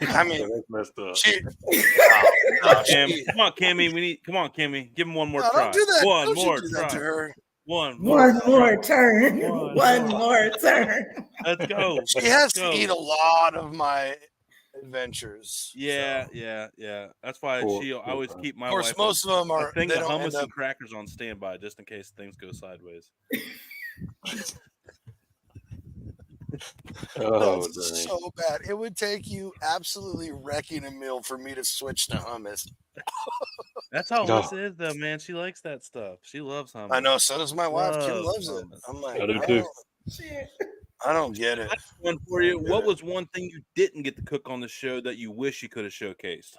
I mean, that's messed up. Come on, Kimmy. Come on, Kimmy. Give him one more try. Don't do that. One Don't more you do that try. to her. One more turn. One One more. more turn. Let's go. She has to eat a lot of my adventures. Yeah, so. yeah. That's why I always keep my Of course, wife most of them a are. thing They of don't hummus end up. and crackers on standby just in case things go sideways. Oh, That's dang. so bad. It would take you absolutely wrecking a meal for me to switch to hummus. That's how No. Alyssa is, though, man. She likes that stuff. She loves hummus. I know. So does my wife. Kim Loves loves it. hummus. I'm like, I do too. I don't get it. One for you. What was one thing you didn't get to cook on the show that you wish you could have showcased?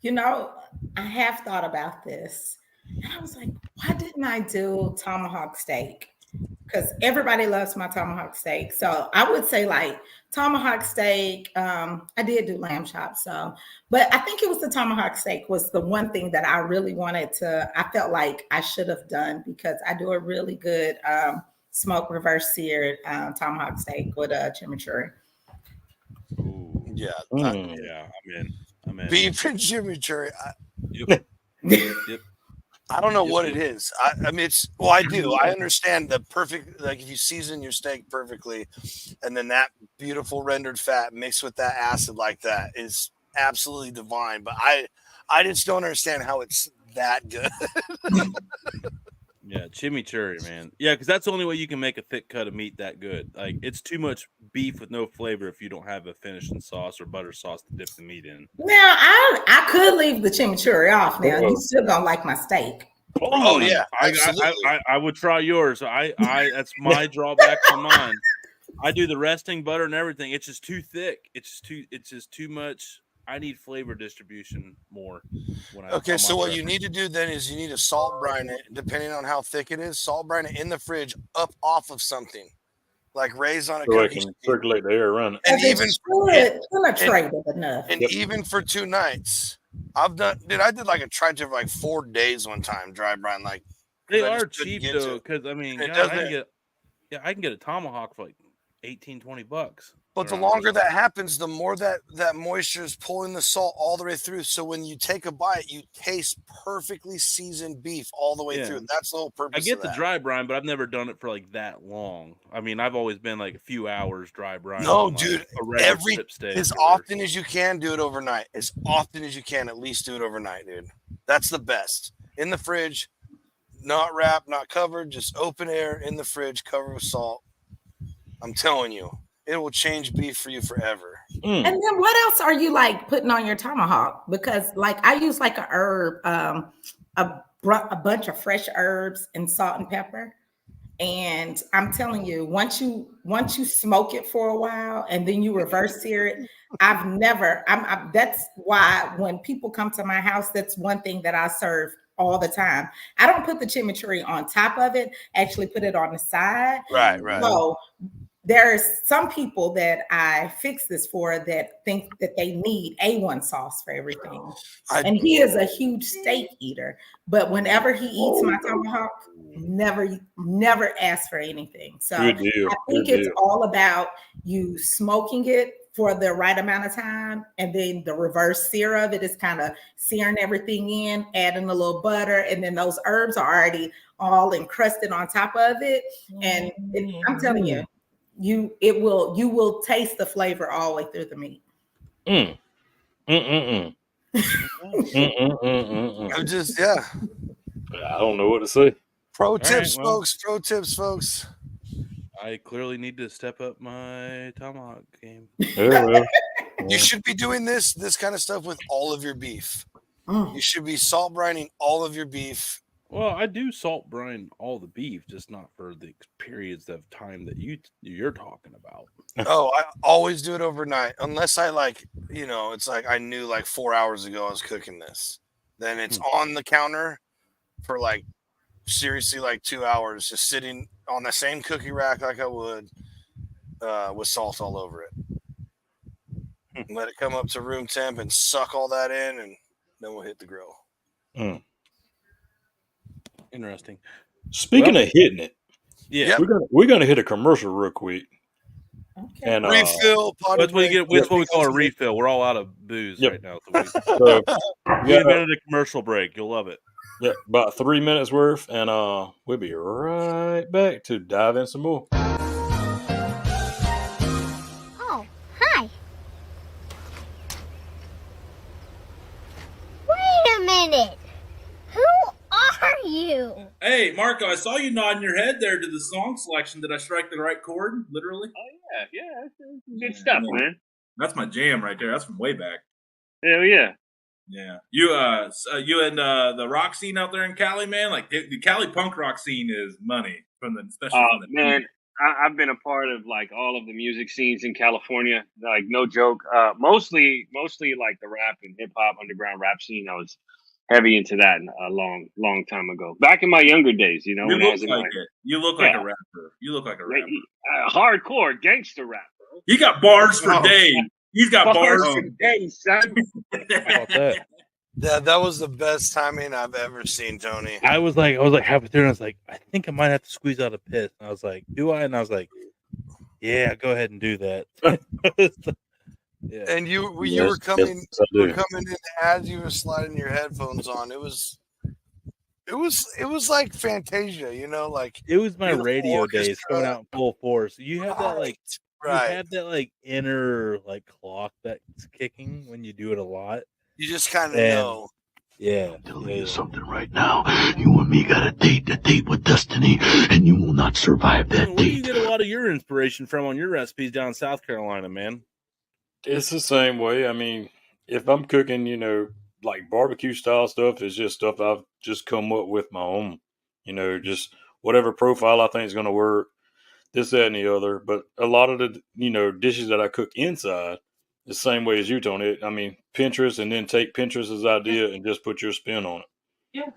You know, I have thought about this, and I was like, why didn't I do tomahawk steak? Because everybody loves my tomahawk steak. So I would say like tomahawk steak. I did do lamb chops, but I think it was the tomahawk steak was the one thing that I really wanted to. I felt like I should have done because I do a really good smoked reverse seared tomahawk steak with a chimichurri. Ooh. Yeah. Yeah, I'm in. Beef and chimichurri. Yep. I don't know what it is. I mean, I do. I understand the perfect, like if you season your steak perfectly and then that beautiful rendered fat mixed with that acid like that is absolutely divine. But I just don't understand how it's that good. Yeah, chimichurri, man. Yeah, because that's the only way you can make a thick cut of meat that good. Like, it's too much beef with no flavor if you don't have a finishing sauce or butter sauce to dip the meat in. Now, I could leave the chimichurri off. Now, you still gonna like my steak. Oh yeah, absolutely. I would try yours. I that's my drawback on mine. I do the resting butter and everything. It's just too thick. It's just too much. I need flavor distribution more. Okay, so what you need to do then is you need to salt brine it, depending on how thick it is. Salt brine it in the fridge up off of something, like raised on a So I cookie can sheet. circulate the air around it. And even penetrated enough. And even for 2 nights, I did like a tri-tip for like 4 days one time, dry brine. Like they are cheap though, because I mean, I can get a tomahawk for like $18-$20. But the longer that happens, the more that moisture is pulling the salt all the way through. So when you take a bite, you taste perfectly seasoned beef all the way through. That's the whole purpose. I get the dry brine, but I've never done it for like that long. I mean, I've always been like a few hours dry brine. No, dude, as or, often as you can, do it overnight. As often as you can, at least do it overnight, dude. That's the best. In the fridge, not wrapped, not covered, just open air in the fridge, covered with salt. I'm telling you. It will change beef for you forever. And then what else are you like putting on your tomahawk? Because like I use like a herb, a bunch of fresh herbs and salt and pepper. And I'm telling you, once you smoke it for a while and then you reverse sear it, that's why when people come to my house, that's one thing that I serve all the time. I don't put the chimichurri on top of it, actually put it on the side. Right. So there's some people that I fix this for that think that they need A1 sauce for everything. And he is a huge steak eater, but whenever he eats my tomahawk, never asks for anything. So I think it's all about you smoking it for the right amount of time, and then the reverse sear of it is kind of searing everything in, adding a little butter, and then those herbs are already all encrusted on top of it. And I'm telling you, you will taste the flavor all the way through the meat. I'm just I don't know what to say. Pro tips, folks. I clearly need to step up my tomahawk game. You should be doing this kind of stuff with all of your beef. You should be salt brining all of your beef. Well, I do salt brine all the beef, just not for the periods of time that you're talking about. Oh, I always do it overnight, unless I it's like I knew like 4 hours ago I was cooking this. Then it's on the counter for like seriously like 2 hours, just sitting on the same cookie rack like I would with salt all over it. Let it come up to room temp and suck all that in, and then we'll hit the grill. Interesting. Speaking of hitting it, we're gonna hit a commercial real quick. Okay. And refill. That's what you get. That's what we call a refill. We're all out of booze right now. So we invented a commercial break. You'll love it. Yeah, about 3 minutes worth, and we'll be right back to dive in some more. Oh, hi. Wait a minute. Who are you? Hey, Marco, I saw you nodding your head there to the song selection. Did I strike the right chord, literally? Yeah, that's good stuff, man. That's my jam right there. That's from way back. Hell yeah. Yeah. You and the rock scene out there in Cali, man, like the Cali punk rock scene is money especially from the Man, I've been a part of like all of the music scenes in California. Like no joke. Mostly like the rap and hip hop underground rap scene. I was heavy into that a long time ago. Back in my younger days, you know, You when I look was in like my it. You look like a rapper. You look like a rapper. hardcore gangster rap, bro. He got bars for days. He's got bars for days, son. How about that? That was the best timing I've ever seen, Tony. Oh, I was like halfway through, and I was like, I think I might have to squeeze out a piss. And I was like, do I? And I was like, yeah, go ahead and do that. Yeah. And you were Yes, coming yes, I you were do. coming in as you were sliding your headphones on. It was like Fantasia, you know, like It was my beautiful radio days orchestra. coming out in full force. You have that like right. you have that like inner like clock that's kicking when you do it a lot. You just kind of And- know. Yeah. I'm telling you something right now. You and me got a date with destiny, and you will not survive that Where do you date. get a lot of your inspiration from on your recipes down in South Carolina, man? It's the same way. I mean, if I'm cooking, you know, like barbecue style stuff, it's just stuff I've just come up with my own. You know, just whatever profile I think is going to work, this, that, and the other. But a lot of the, you know, dishes that I cook inside, the same way as you, Tony. I mean, Pinterest, and then take Pinterest's idea and just put your spin on it. Yeah.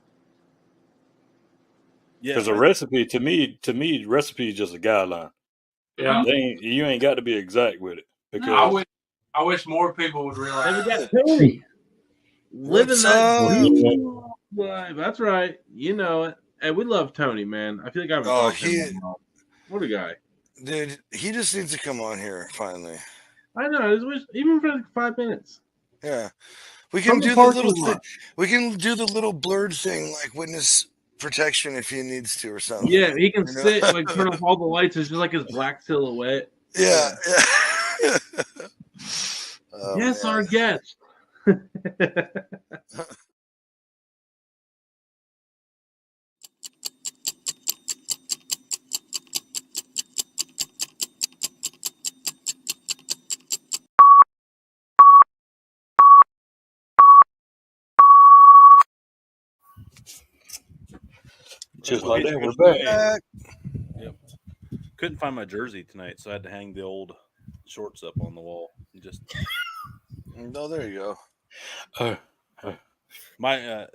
Because a recipe, to me, recipe is just a guideline. Yeah. You ain't got to be exact with it. Because I wish more people would realize. Hey, we got Tony living What's that up? life. That's right. You know it. Hey, we love Tony, man. I feel like I haven't Oh, talked to him in a while. What a guy. Dude, he just needs to come on here finally. I know. Even for like 5 minutes. Yeah. We can From the do the parking little lot. thing. We can do the little blurred thing like witness protection if he needs to or something. Yeah, he can You know? sit, like turn off all the lights. It's just like his black silhouette. Yeah. Oh, Yes, man. our guest. just Well, like he's that, we're good. back. Yep. Couldn't find my jersey tonight, so I had to hang the old shorts up on the wall. Just No, there you Uh, my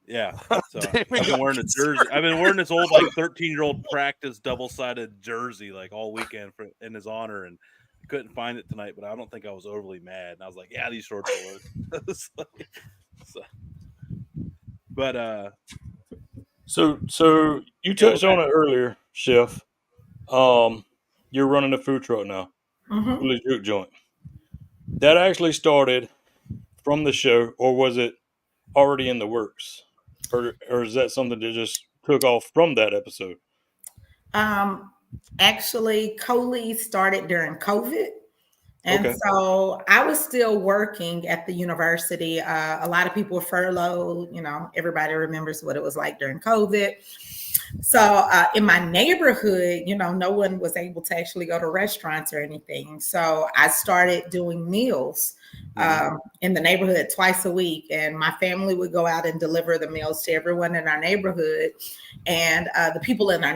yeah. So I've been wearing a jersey. I've been wearing this old like 13-year-old practice double-sided jersey like all weekend in his honor, and I couldn't find it tonight. But I don't think I was overly mad. And I was like, yeah, these shorts will work. But So you touched on it earlier, Chef. You're running a food truck now, Mhm. Foodie Juke Joint. That actually started from the show, or was it already in the works, or is that something that just took off from that episode? Actually, Coley started during COVID. And Okay. so I was still working at the university. A lot of people were furloughed. You know, everybody remembers what it was like during COVID. So in my neighborhood, you know, no one was able to actually go to restaurants or anything. So I started doing meals in the neighborhood twice a week. And my family would go out and deliver the meals to everyone in our neighborhood. And the people in our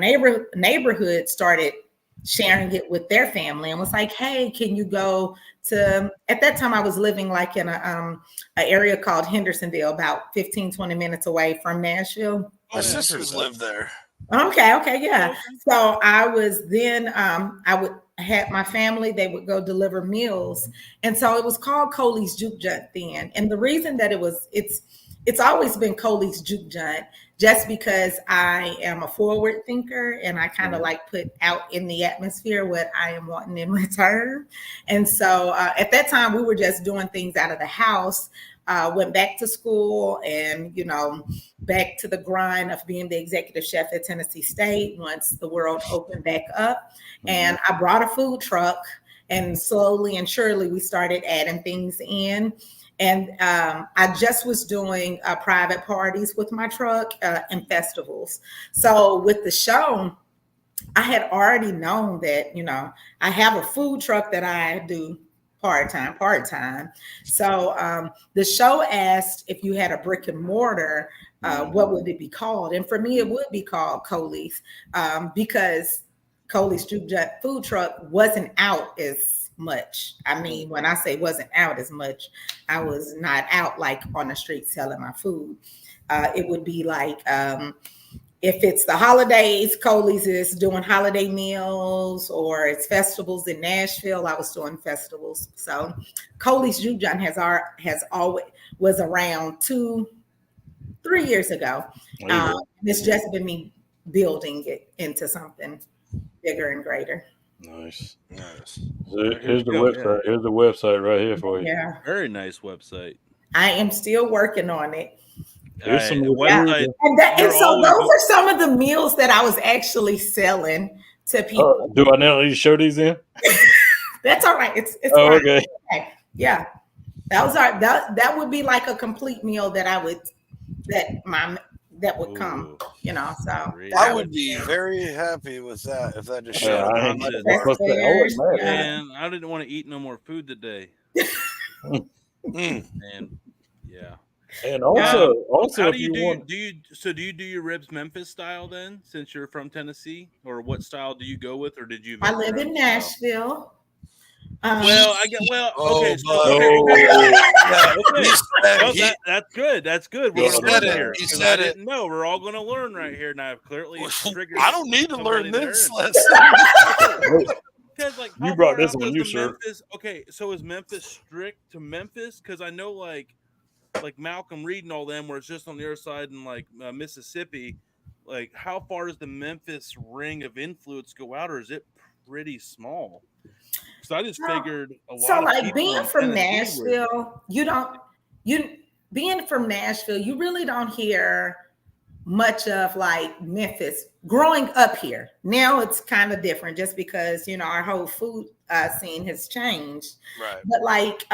neighborhood started sharing it with their family and was like, hey, can you go to, at that time I was living like in an area called Hendersonville, about 15, 20 minutes away from Nashville. My sisters live there. Okay, yeah. So I was then, I would have my family, they would go deliver meals. And so it was called Coley's Juke Joint then. And the reason that it's always been Coley's Juke Joint, just because I am a forward thinker and I kind of like put out in the atmosphere what I am wanting in return. And so at that time we were just doing things out of the house. went back to school and, back to the grind of being the executive chef at Tennessee State once the world opened back up. And I brought a food truck, and slowly and surely we started adding things in. And I just was doing private parties with my truck and festivals. So with the show, I had already known that, I have a food truck that I do part-time. So the show asked if you had a brick and mortar, what would it be called? And for me, it would be called Coley's, because Coley's food truck wasn't out as much. I mean, when I say wasn't out as much, I was not out like on the street selling my food. It would be like, if it's the holidays, Coley's is doing holiday meals, or it's festivals in Nashville, I was doing festivals. So Coley's Juke Joint has always was around 2-3 years ago. It's just been me building it into something bigger and greater. Nice. Here Here's the we go, website. Here's the website right here for you. Yeah, Very nice website. I am still working on it. Here's some website. And so those are some of the meals that I was actually selling to people. Do I now need to show these in? That's all right. It's Oh, fine. okay. Yeah, that would be like a complete meal that would come. So I would be very happy with that if that just showed up. And I didn't want to eat no more food today. And yeah. And also, how if you want, do you do your ribs Memphis style then? Since you're from Tennessee, or what style do you go with, or did you? I live in Nashville. Okay. That's good. That's good. We're gonna learn here. I didn't know. We're all gonna learn right here. And I've clearly triggered. I don't need to learn this. Because you brought this one, you sir. Okay, so is Memphis strict to Memphis? Because I know like Malcolm Reed and all them, where it's just on the other side in Mississippi. Like, how far does the Memphis ring of influence go out, or is it pretty small? Because I just figured a lot. So, like being from Nashville, you really don't hear much of like Memphis growing up here. Now it's kind of different just because, our whole food scene has changed. Right. But like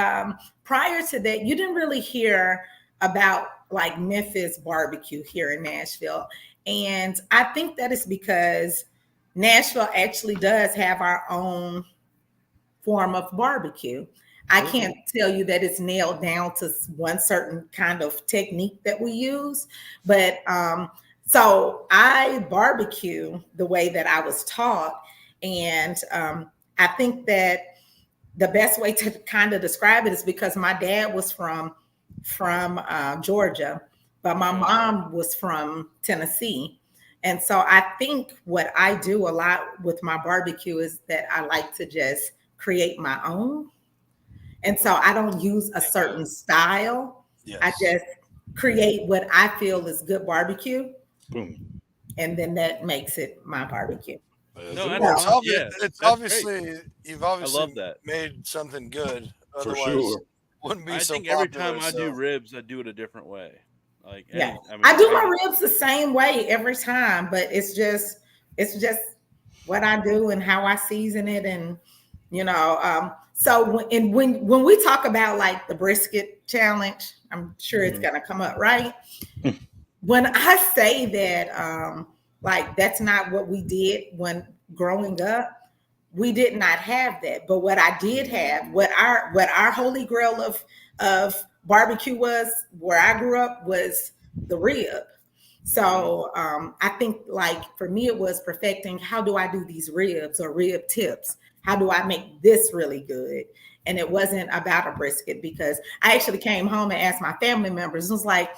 prior to that, you didn't really hear about like Memphis barbecue here in Nashville. And I think that is because Nashville actually does have our own form of barbecue. I can't tell you that it's nailed down to one certain kind of technique that we use, but so I barbecue the way that I was taught, and I think that the best way to kind of describe it is because my dad was from Georgia, but my mom was from Tennessee. And so I think what I do a lot with my barbecue is that I like to just create my own. And so I don't use a certain style. Yes. I just create what I feel is good barbecue. Boom. And then that makes it my barbecue. No, it's obviously you've obviously made something good. Otherwise, for sure. Wouldn't be I so think popular, every time I do ribs, I do it a different way. Like, I do my ribs the same way every time, but it's just what I do and how I season it, and so when we talk about like the brisket challenge, I'm sure it's gonna come up, right? When I say that, like that's not what we did when growing up. We did not have that, but what I did have, what our holy grail of barbecue was, where I grew up, was the rib. So I think like for me, it was perfecting, how do I do these ribs or rib tips? How do I make this really good? And it wasn't about a brisket, because I actually came home and asked my family members, it was like,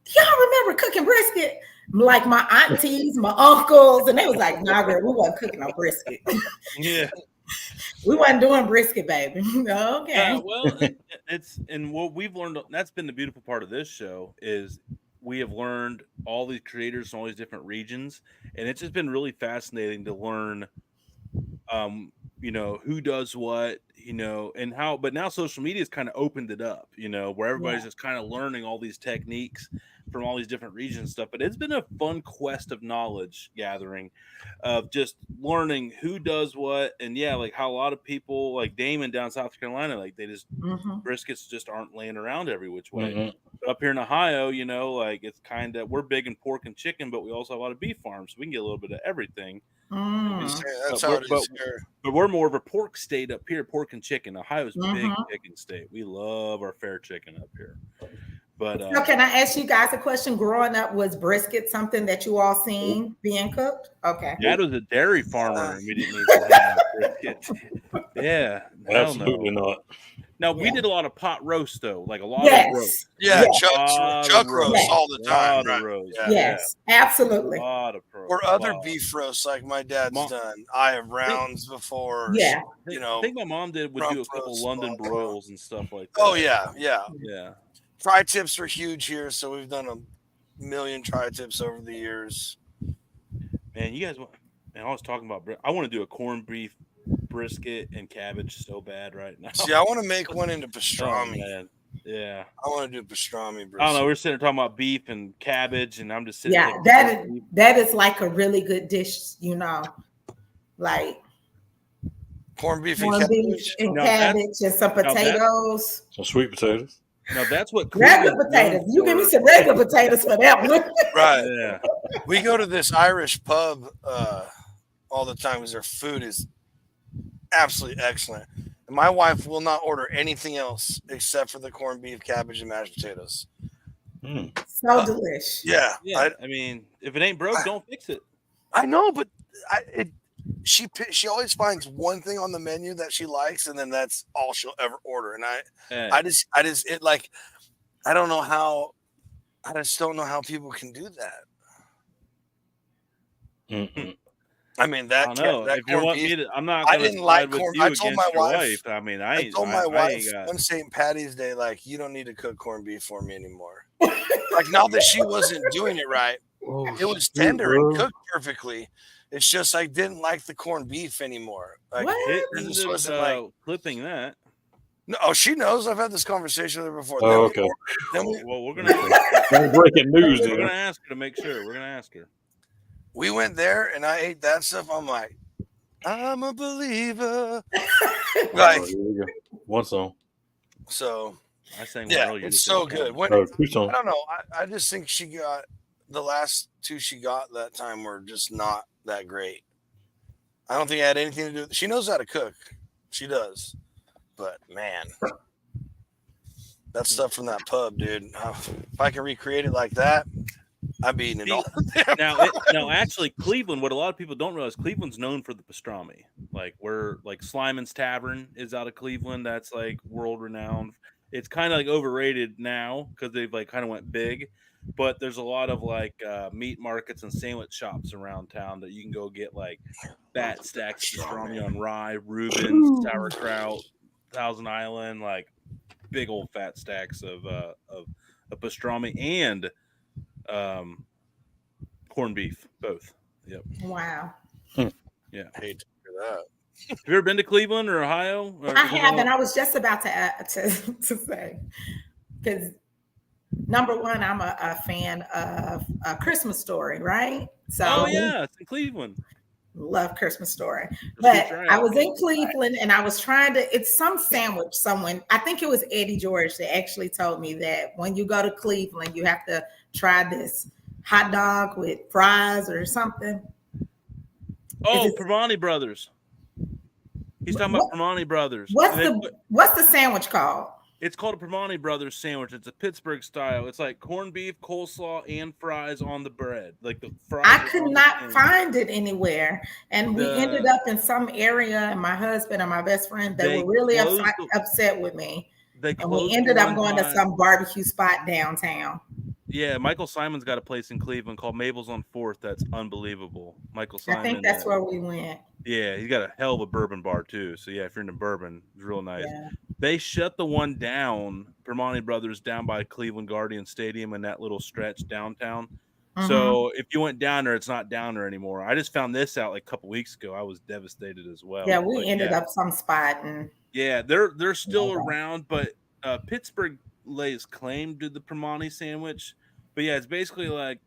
y'all remember cooking brisket? Like my aunties, my uncles, and they was like, nah, girl, we wasn't cooking no brisket. Yeah. We wasn't doing brisket, baby. Okay. Well, and what we've learned, that's been the beautiful part of this show, is we have learned all these creators from all these different regions, and it's just been really fascinating to learn, who does what, and but now social media has kind of opened it up, where everybody's just kind of learning all these techniques from all these different regions and stuff. But it's been a fun quest of knowledge gathering, of just learning who does what, and like how a lot of people, like Damon down South Carolina, like they just briskets just aren't laying around every which way. But up here in Ohio, like it's kind of, we're big in pork and chicken, but we also have a lot of beef farms, so we can get a little bit of everything. That's how it is here. But we're more of a pork state up here, pork and chicken. Ohio's a big chicken state. We love our fair chicken up here. But so can I ask you guys a question? Growing up, was brisket something that you all seen being cooked? Okay. Dad was a dairy farmer, and we didn't need to have brisket. Yeah, absolutely not. No, we did a lot of pot roast though, like a lot of roast. Yeah, chuck roast all the time. Right. Roast. Yes, absolutely. A lot of or other beef roasts like my dad's done. I have rounds before. Yeah, I think my mom would do a couple London broils and stuff like that. Oh yeah. Tri-tips are huge here, so we've done a million tri-tips over the years. Man, you guys, I was talking about. I want to do a corned beef brisket and cabbage so bad right now. See, I want to make one into pastrami. Oh, yeah, I want to do pastrami brisket. I don't know. We're sitting there talking about beef and cabbage, and I'm just sitting. Yeah, that is like a really good dish, like corned beef and cabbage and some potatoes, some sweet potatoes. No, that's what regular potatoes. You give me some regular potatoes for that one. Right. Yeah. We go to this Irish pub all the time because their food is absolutely excellent. And my wife will not order anything else except for the corned beef, cabbage, and mashed potatoes. So delicious. Yeah. I mean, if it ain't broke, don't fix it. I know, but she always finds one thing on the menu that she likes, and then that's all she'll ever order. And I just don't know how. I just don't know how people can do that. I mean, that. I don't know. If you want me to, I'm not. I didn't like corn. I told my wife. I mean, I told my wife on St. Patty's Day, like, you don't need to cook corned beef for me anymore. Like, not that she wasn't doing it right. It was tender and cooked perfectly. It's just I didn't like the corned beef anymore. Like, it just wasn't like clipping that. No, she knows. I've had this conversation with her before. Oh, okay. Well, we're gonna breaking news. We're gonna ask her to make sure. We're gonna ask her. We went there and I ate that stuff. I'm like, I'm a believer. Like one song. So I sang earlier. It's so good. I don't know. I just think she got the last two she got that time were just not that great. I don't think it had anything to do with. She knows how to cook. She does. But man, that stuff from that pub, dude. If I can recreate it like that, I'm eating it all. Now, actually, Cleveland. What a lot of people don't realize, Cleveland's known for the pastrami. Like Slyman's Tavern is out of Cleveland. That's like world renowned. It's kind of like overrated now because they've like kind of went big. But there's a lot of like meat markets and sandwich shops around town that you can go get like fat stacks of pastrami on rye, Reuben's, sauerkraut, Thousand Island, like big old fat stacks of pastrami and corned beef, both. Yep. Wow. Yeah. I hate to hear that. Have you ever been to Cleveland or Ohio? I have, and I was just about to say, because number one, I'm a fan of A Christmas Story, right? So, it's in Cleveland. Love Christmas Story. But I was in Cleveland and I was trying to, it's some sandwich, I think it was Eddie George that actually told me that when you go to Cleveland, you have to try this hot dog with fries or something. Oh, Permani Brothers. He's talking about Permani Brothers. What's the sandwich called? It's called a Permani Brothers sandwich. It's a Pittsburgh style. It's like corned beef, coleslaw, and fries on the bread. Like the fries. I could not find it anywhere, and we ended up in some area. And my husband and my best friend, they were really upset with me. And we ended up going to some barbecue spot downtown. Yeah, Michael Simon's got a place in Cleveland called Mabel's on 4th. That's unbelievable. Michael Simon. I think that's where we went. Yeah, he's got a hell of a bourbon bar too. So yeah, if you're into bourbon, it's real nice. Yeah. They shut the one down, Permani Brothers, down by Cleveland Guardian Stadium in that little stretch downtown. Mm-hmm. So if you went down there, it's not down there anymore. I just found this out like a couple weeks ago. I was devastated as well. Yeah, we ended up some spot and Yeah, they're still around, but Pittsburgh lays claim to the Primanti sandwich. But yeah, it's basically like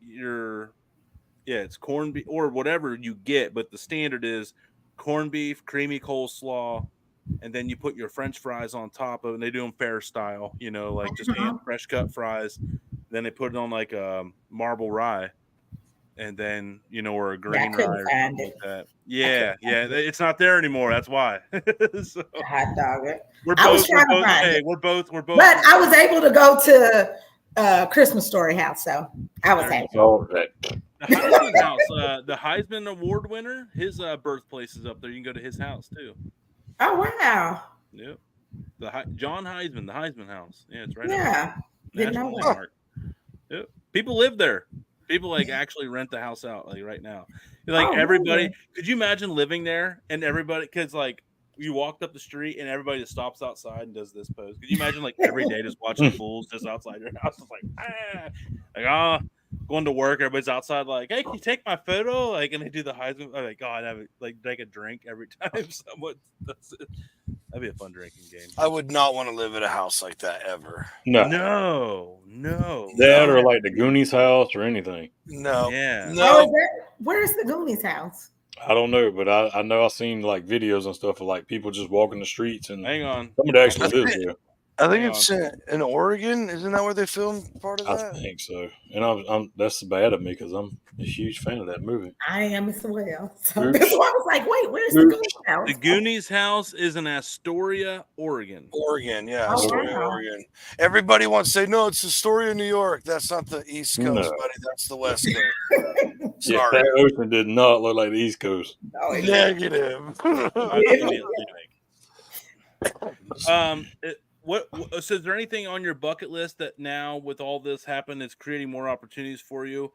it's corned beef or whatever you get, but the standard is corned beef, creamy coleslaw, and then you put your French fries on top of it. And they do them fair style, like just fresh cut fries. Then they put it on like a marble rye, and then or a green rye or something like that. Yeah, it's not there anymore. That's why. So, hot dog it. we're I was both. trying We're to both. find Hey, it. we're both. But I was able to go to Christmas Story House, so I was happy. Oh, that. The Heisman House, the Heisman Award winner, his birthplace is up there. You can go to his house too. Oh wow! Yep, John Heisman, the Heisman House. Yeah, it's right. Yeah, didn't know that. Landmark. Yep, people live there. People like actually rent the house out like right now. Like everybody, really? could you imagine living there and everybody? Because like you walked up the street and everybody just stops outside and does this pose. Could you imagine like every day just watching fools just outside your house? It's like going to work, everybody's outside like, hey, can you take my photo? Like, and they do the Heisman. Oh my God, I would like take a drink every time someone does it. That'd be a fun drinking game. I would not want to live at a house like that ever. No. That or like the Goonies house or anything. No. Yeah. No. Where's the Goonies house? I don't know, but I know I've seen like videos and stuff of like people just walking the streets and hang on. somebody actually lives there. I think it's in Oregon. Isn't that where they filmed part of that? I think so. And I'm that's bad of me because I'm a huge fan of that movie. I am as well. So that's why I was like, wait, where's the Goonies house? The Goonies house is in Astoria, Oregon. Oregon, yeah. Oh, Astoria, wow. Oregon. Everybody wants to say, no, it's Astoria, New York. That's not the East Coast, buddy. That's the West Coast. Yeah, Sorry. that ocean did not look like the East Coast. Oh, Negative. So is there anything on your bucket list that now with all this happened is creating more opportunities for you?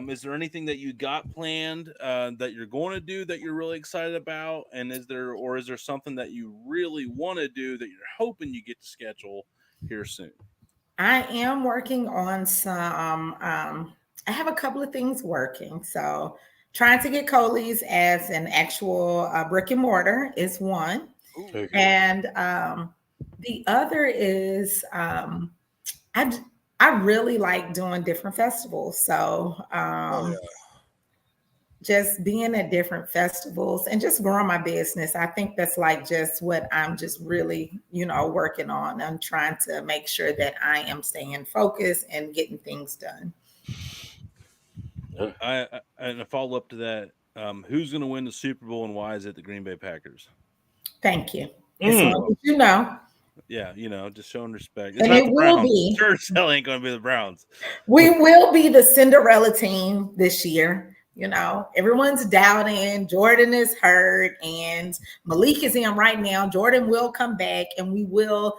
Is there anything that you got planned that you're going to do that you're really excited about? And is there something that you really want to do that you're hoping you get to schedule here soon? I am working on some. I have a couple of things working. So trying to get Coley's as an actual brick and mortar is one. Okay. And the other is I really like doing different festivals. So just being at different festivals and just growing my business. I think that's like just what I'm just really, working on. I'm trying to make sure that I am staying focused and getting things done. And a follow up to that, who's going to win the Super Bowl and why is it the Green Bay Packers? Thank you. As long as you know. Yeah, just showing respect. And it will be. Sure, still ain't going to be the Browns. We will be the Cinderella team this year. Everyone's doubting. Jordan is hurt, and Malik is in right now. Jordan will come back, and we will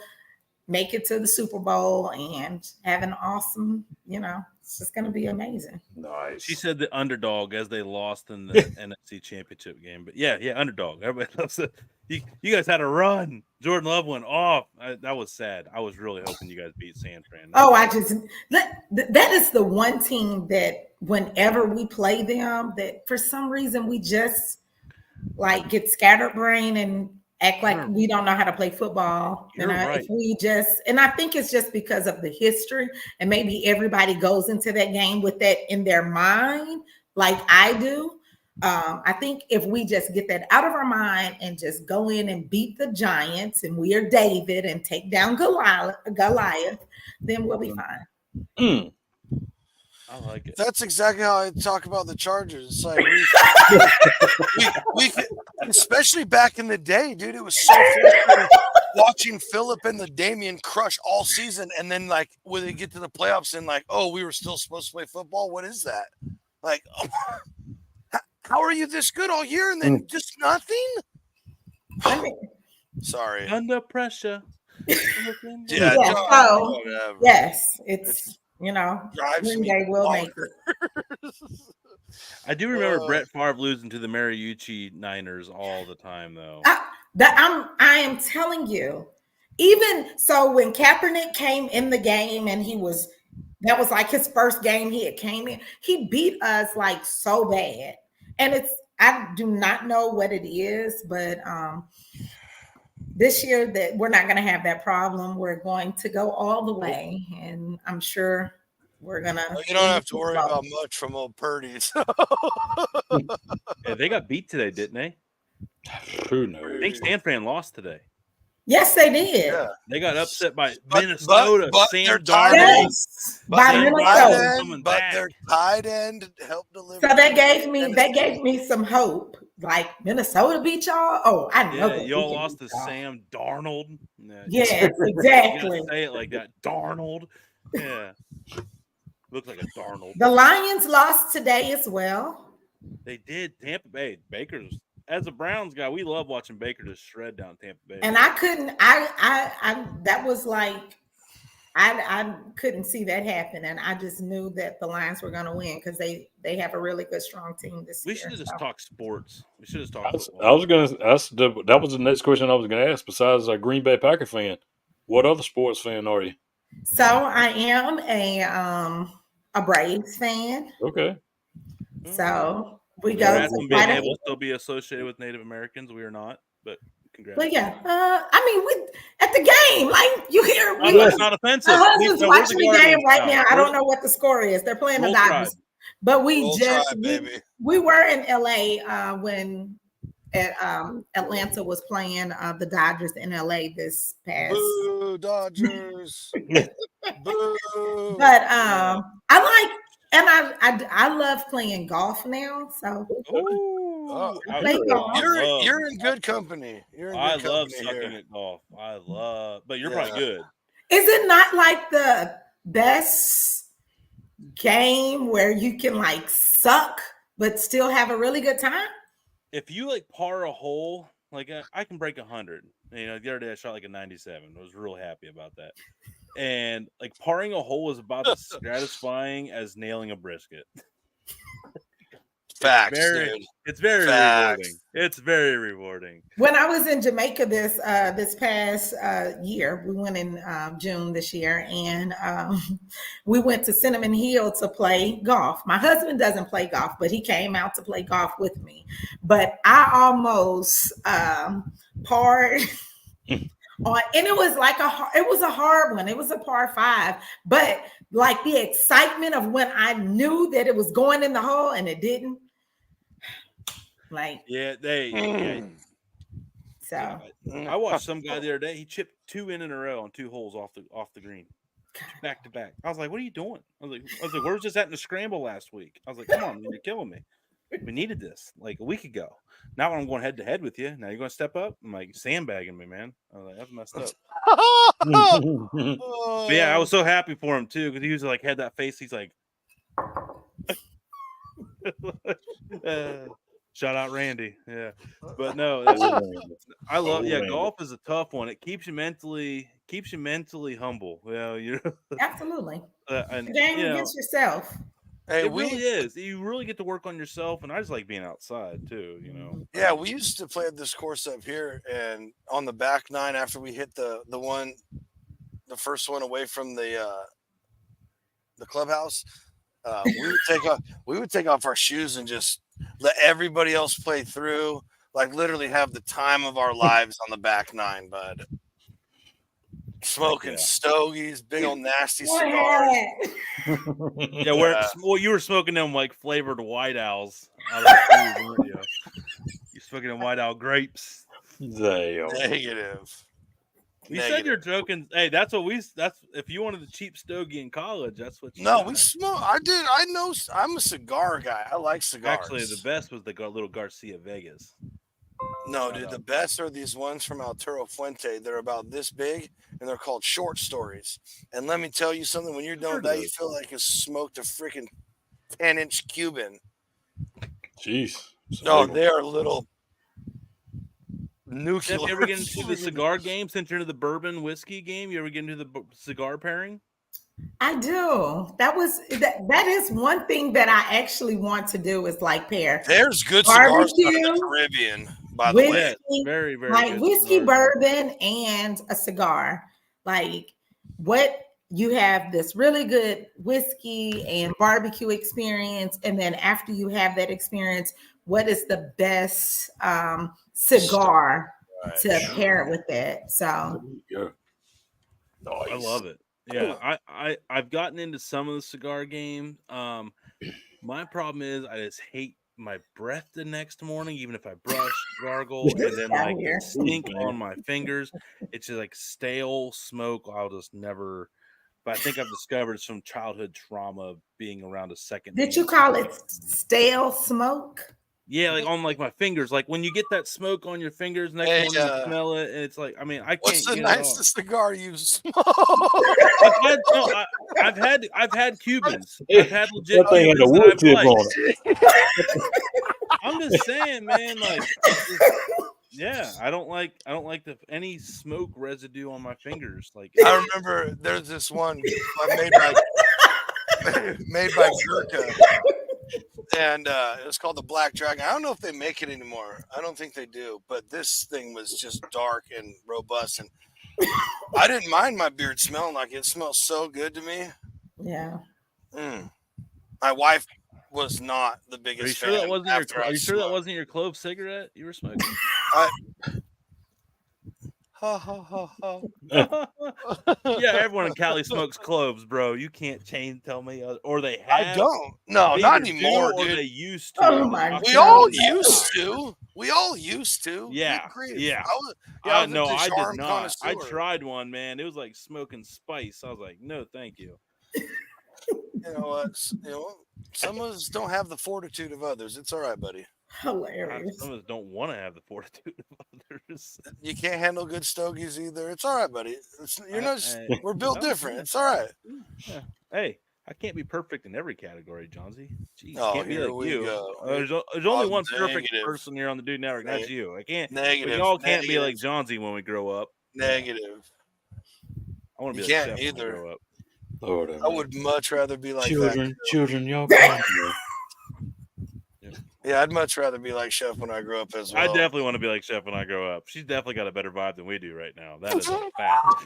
make it to the Super Bowl and have an awesome. It's just going to be amazing. Nice. She said the underdog as they lost in the NFC Championship game, but yeah, underdog. Everybody loves it. You guys had a run. Jordan Love went off. That was sad. I was really hoping you guys beat San Fran. That is the one team that whenever we play them, that for some reason we just like get scatterbrained and act like we don't know how to play football. Right. If we and I think it's just because of the history, and maybe everybody goes into that game with that in their mind, like I do. I think if we just get that out of our mind and just go in and beat the Giants, and we are David and take down Goliath, then we'll be fine. I like it. That's exactly how I talk about the Chargers. It's like we especially back in the day, dude. It was so frustrating watching Phillip and the Damian crush all season, and then like when they get to the playoffs and like, oh, we were still supposed to play football. What is that? Like, how are you this good all year and then just nothing? Sorry. Under pressure. Yeah. Yes, it's Green Bay will make it. I do remember Brett Favre losing to the Mariucci Niners all the time, though. I am telling you, even so, when Kaepernick came in the game and that was like his first game he had came in, he beat us like so bad. And I do not know what it is, but this year that we're not going to have that problem. We're going to go all the way, and I'm sure we're gonna. Well, you don't have to worry about much from old Purdy's. Yeah, they got beat today, didn't they? Who I knows? think San Fran lost today. Yes, they did. Yeah. They got upset by But- Minnesota. but Sam they're tied Darnold. Yes, by Sam Minnesota. Darnold coming back. Their tight end helped deliver. So that gave me some hope. Like Minnesota beat y'all. Oh, I know. Yeah, that y'all we can lost beat to y'all. Sam Darnold. Yeah, Yes, you gotta exactly. say it like that, Darnold. Yeah, looks like a Darnold. The Lions lost today as well. They did. Tampa Bay Baker's. As a Browns guy, we love watching Baker just shred down Tampa Bay. And I couldn't. I that was like I couldn't see that happen, and I just knew that the Lions were going to win because they have a really good, strong team this We year. should have just so. talked sports. We should have talked. I was going to ask. That was the next question I was going to ask. Besides a Green Bay Packer fan, what other sports fan are you? So I am a Braves fan. Okay. So we go Congrats to on quite being a. able to still be associated with Native Americans. We are not, but congrats. But yeah, I mean, we at the game, like you hear, It's not offensive. my husband's No, we're watching the the game Guardians right now. I We're don't know what the score is. They're playing the Roll Dodgers, Tribe. but we Roll just Tribe, baby. we were in LA when Atlanta was playing the Dodgers in LA this past. Boo, Dodgers. Boo. But I like, and I love playing golf now. So Oh, I play golf. You're in good company. You're in good I company love sucking here. at golf. I love, but you're Yeah. probably good. Is it not like the best game where you can like suck but still have a really good time? If you like par a hole, like I can break 100. You know, the other day I shot like a 97. I was real happy about that. And like parring a hole is about as satisfying as nailing a brisket. Facts, It's very rewarding. It's very rewarding. When I was in Jamaica this past year, we went in June this year, and we went to Cinnamon Hill to play golf. My husband doesn't play golf, but he came out to play golf with me. But I almost parred on, and it was like it was a hard one. It was a par 5, but like the excitement of when I knew that it was going in the hole and it didn't. Like so I watched some guy the other day. He chipped 2 in a row on 2 holes off the green, back to back. I was like, "What are you doing?" I was like, "Where was this at in the scramble last week?" I was like, "Come on, man, you're killing me. We needed this like a week ago. Now I'm going head to head with you. Now you're going to step up." I'm like, sandbagging me, man. I was like, "That's messed up." But yeah, I was so happy for him too because he was like had that face. He's like. Shout out Randy. Yeah. But no, I love golf is a tough one. It keeps you mentally humble. Well, you know. Absolutely. And, game against yourself. Hey, it really is. You really get to work on yourself, and I just like being outside too, you know. Yeah, we used to play at this course up here, and on the back 9 after we hit the first one away from the clubhouse, we would take off our shoes and just let everybody else play through, like literally have the time of our lives on the back 9, bud. Smoking stogies, big old nasty cigars. Well, you were smoking them like flavored White Owls out of the food, weren't you? You're smoking them White Owl grapes. Negative. You said you're joking. Hey, that's if you wanted the cheap stogie in college, that's what you No, we smoke. I know I'm a cigar guy. I like cigars. Actually, the best was the little Garcia Vegas. No, dude, the best are these ones from Arturo Fuente. They're about this big, and they're called short stories. And let me tell you something, when you're done with that, you feel like you smoked a freaking 10-inch Cuban. Jeez. No, they are little nuclear. Have you ever get into the cigar game since you're into the bourbon whiskey game? You ever get into the cigar pairing? I do. That is one thing that I actually want to do is like pair. There's good cigars in the Caribbean, by the way. Very, very like good whiskey, cigars. bourbon, and a cigar. Like what you have this really good whiskey and barbecue experience, and then after you have that experience, what is the best cigar to pair it with that. So Yeah. I Nice. love it. Yeah, I've gotten into some of the cigar game. My problem is I just hate my breath the next morning, even if I brush, gargle, and then Down like the here. stink on my fingers. It's just like stale smoke. I'll just never. But I think I've discovered some childhood trauma of being around a second. Did you call it stale smoke? Yeah, like on like my fingers. Like when you get that smoke on your fingers, next morning you smell it, and it's like, I mean, I What's can't the get it off. nicest cigar you smoke? I've had Cubans. I've had legit That thing had a Cubans wood that tip I've on liked. I'm just saying, man. Like, yeah, I don't like any smoke residue on my fingers. Like, I remember there's this one made by Gurkha, and it was called the Black Dragon. I don't know if they make it anymore. I don't think they do. But this thing was just dark and robust, and I didn't mind my beard smelling like it. It smells so good to me. Yeah. My wife was not the biggest are you sure fan. that wasn't after I Are you sure that smoked. wasn't your clove cigarette you were smoking? Ha ha ha ha. Yeah, everyone in Cali smokes cloves, bro. You can't tell me, or they have. I don't. No, They not either anymore, do, or dude. they used to. Oh my We God. all used to. We all used to. Yeah, Good grief. yeah. I was No, a I did Disarm not. I connoisseur. tried one, man. It was like smoking spice. I was like, no, thank you. You know what? Some of us don't have the fortitude of others. It's all right, buddy. Hilarious. Some of us don't want to have the fortitude of others. You can't handle good stogies either. It's all right, buddy. We're built different. It's all right. Yeah. Hey, I can't be perfect in every category, Johnsy. Jeez, Oh, can't be here like we you. go. There's only one perfect Negative. person here on the Dude Network. That's you. I can't. Negative. We all can't be Negative. like Johnsy when we grow up. Negative. I want to You be like can't Chef when either. I grow up. Lord, I would much rather be like children, y'all come here. Yeah, I'd much rather be like Chef when I grow up as well. I definitely want to be like Chef when I grow up. She's definitely got a better vibe than we do right now. That is a fact.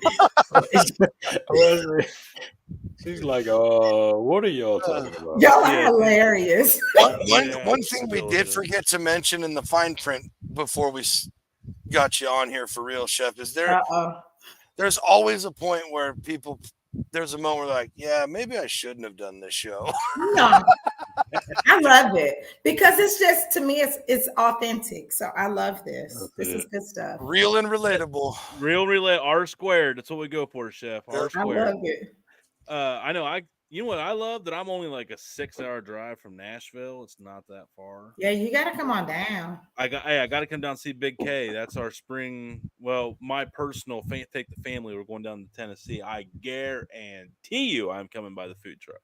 She's like, what are y'all talking about? Y'all are hilarious. One thing we did forget to mention in the fine print before we got you on here for real, Chef, is there's always a point where there's a moment where like, yeah, maybe I shouldn't have done this show. No, I love it because it's just, to me, it's authentic. So I love this. This is good stuff. Real and relatable. R squared. That's what we go for, Chef. R squared. I love it. I know. You know what I love? That I'm only like a 6-hour drive from Nashville. It's not that far. Yeah, you got to come on down. I got to come down and see Big K. That's our spring. Well, my personal take the family. We're going down to Tennessee. I guarantee you, I'm coming by the food truck.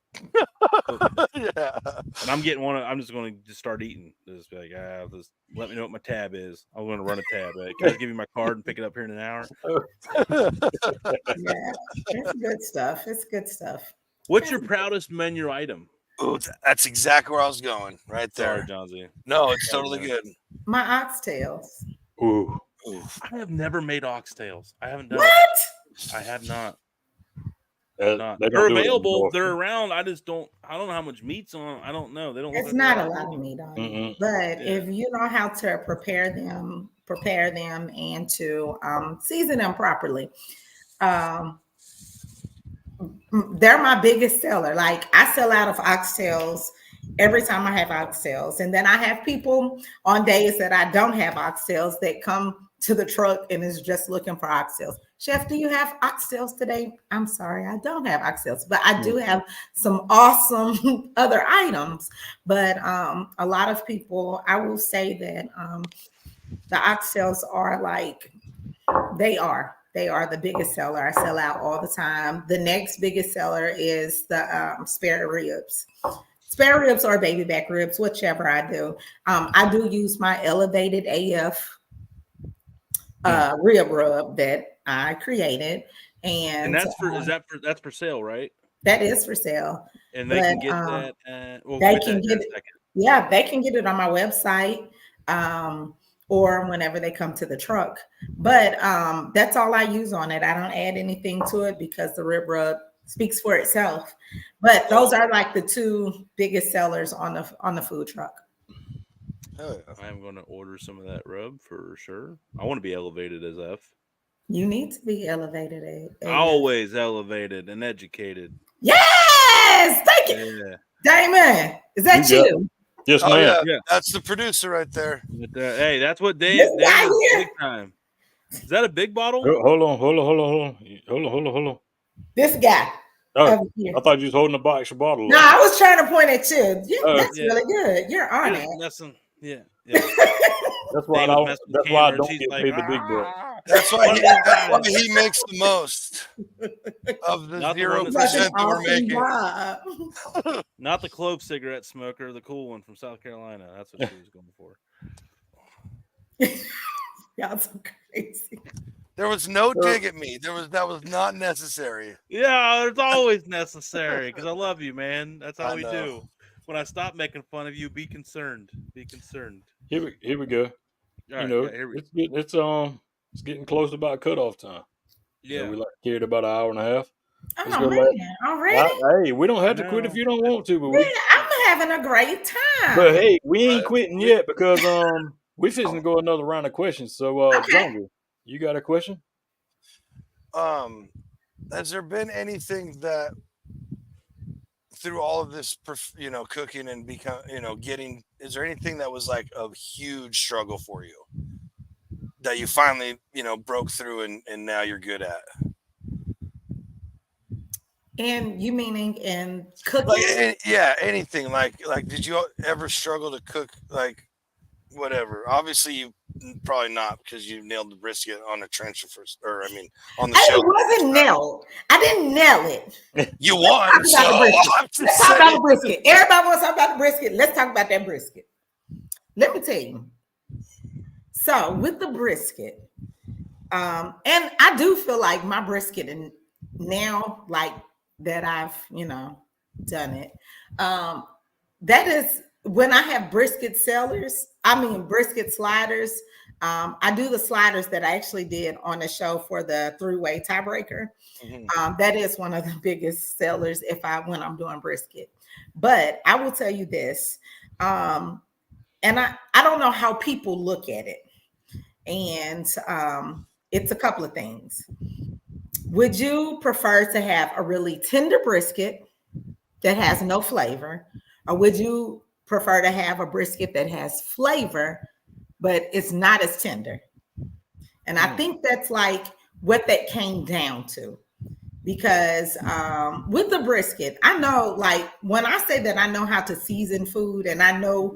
Yeah. And I'm getting one. I'm just going to start eating. Just be like, just let me know what my tab is. I'm going to run a tab. Can I give you my card and pick it up here in an hour? Yeah, it's good stuff. It's good stuff. What's your proudest menu item? Ooh, that's exactly where I was going. Right there. Sorry, Johnsy. No, it's totally good. My oxtails. Ooh. I have never made oxtails. I haven't done What? it. I have not. They're available. They're around. I just don't. I don't know how much meat's on. I don't know. They don't. It's not a lot of meat on it, but if you know how to prepare them and to season them properly, they're my biggest seller. Like I sell out of oxtails every time I have oxtails, and then I have people on days that I don't have oxtails that come to the truck and is just looking for oxtails. Chef, do you have oxtails today? I'm sorry, I don't have oxtails, but I do have some awesome other items. But a lot of people, I will say that the oxtails are like, they are the biggest seller. I sell out all the time. The next biggest seller is the spare ribs. Spare ribs or baby back ribs, whichever I do. I do use my Elevated AF rib rub that I created, and that's for sale, right? That is for sale, and they can get that. They can get it. Yeah, they can get it on my website, or whenever they come to the truck. But that's all I use on it. I don't add anything to it because the rib rub speaks for itself. But those are like the two biggest sellers on the food truck. Hell yeah. I am going to order some of that rub for sure. I want to be elevated as F. You need to be elevated. Always elevated and educated. Yes, thank you, Yeah. Damon. Is that You got you? Yes, Oh ma'am. yeah, Yeah. that's the producer right there. But, hey, that's what This Dave guy is here. big time. Is that a big bottle? Hold on. This guy Oh, over here. I thought you was holding a box of bottle No, up. I was trying to point at you. Yeah, that's Yeah. really good. You're on He it. was messing. Yeah. That's why Dave was messing with that's why I cameras. don't He's get like, paid the big bucks. That's why One he, of these that's why guys. he makes the most of the Not the one that's 0% That's an that we're awesome making. job. Not the clove cigarette smoker, the cool one from South Carolina. That's what she was going for. Y'all so crazy. There was no dig at me. That was not necessary. Yeah, it's always necessary because I love you, man. That's how I we know. do. When I stop making fun of you, be concerned. Be concerned. Here we go. All You right, know, yeah, here we it's getting close to about cutoff time. You know, Yeah. we like to carry it about an hour and a half. Let's go Oh last. man, already? Hey, we don't have to quit if No. you don't want to, but Man, I'm having a great time. but hey, we ain't Right. quitting yet because we fixing to go another round of questions. So Okay. Jungle, you got a question? Has there been anything that through all of this, cooking and getting, is there anything that was like a huge struggle for you that you finally, broke through and now you're good at? And you meaning in cooking? Like, anything. Like, did you ever struggle to cook, like, whatever? Obviously, you probably not because you nailed the brisket on the trench first, on the show. It wasn't nailed. I didn't nail it. You won, Let's talk about the brisket. I'm just Let's talk about saying. the brisket. Everybody wants to talk about the brisket. Let's talk about that brisket. Let me tell you. So with the brisket, and I do feel like my brisket, and now like that I've done it. That is when I have brisket brisket sliders. I do the sliders that I actually did on the show for the 3-way tiebreaker. Mhm. That is one of the biggest sellers when I'm doing brisket. But I will tell you this, and I don't know how people look at it, and it's a couple of things. Would you prefer to have a really tender brisket that has no flavor, or would you prefer to have a brisket that has flavor but it's not as tender? And I think that's like what that came down to, because with the brisket, I know, like, when I say that I know how to season food and I know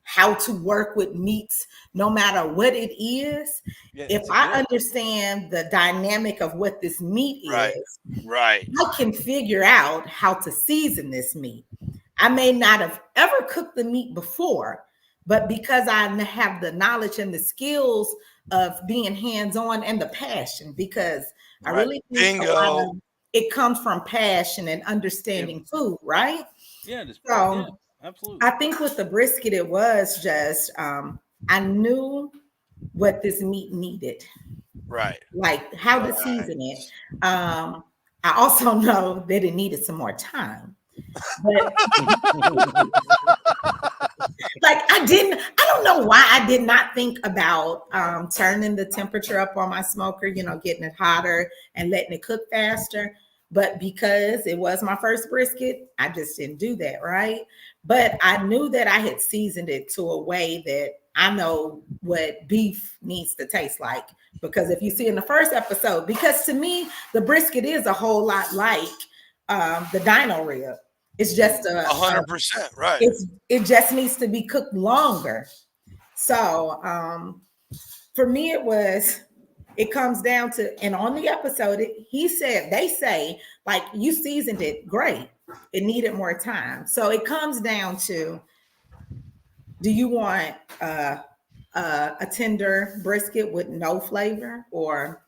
how to work with meats no matter what it is, if I understand the dynamic of what this meat is, Right. I can figure out how to season this meat. I may not have ever cooked the meat before, but because I have the knowledge and the skills of being hands-on and the passion, because I really think it comes from passion and understanding food, right? Yeah, absolutely. I think with the brisket, it was just I knew what this meat needed. Right. Like how to season it. I also know that it needed some more time. But like I don't know why I did not think about turning the temperature up on my smoker, getting it hotter and letting it cook faster. But because it was my first brisket, I just didn't do that, right? But I knew that I had seasoned it to a way that I know what beef needs to taste like. Because if you see in the first episode, because to me, the brisket is a whole lot like the dino rib. It's just 100%, right? It just needs to be cooked longer. So for me, it comes down to, and on the episode, they say, like, you seasoned it great. It needed more time. So it comes down to, do you want a tender brisket with no flavor, or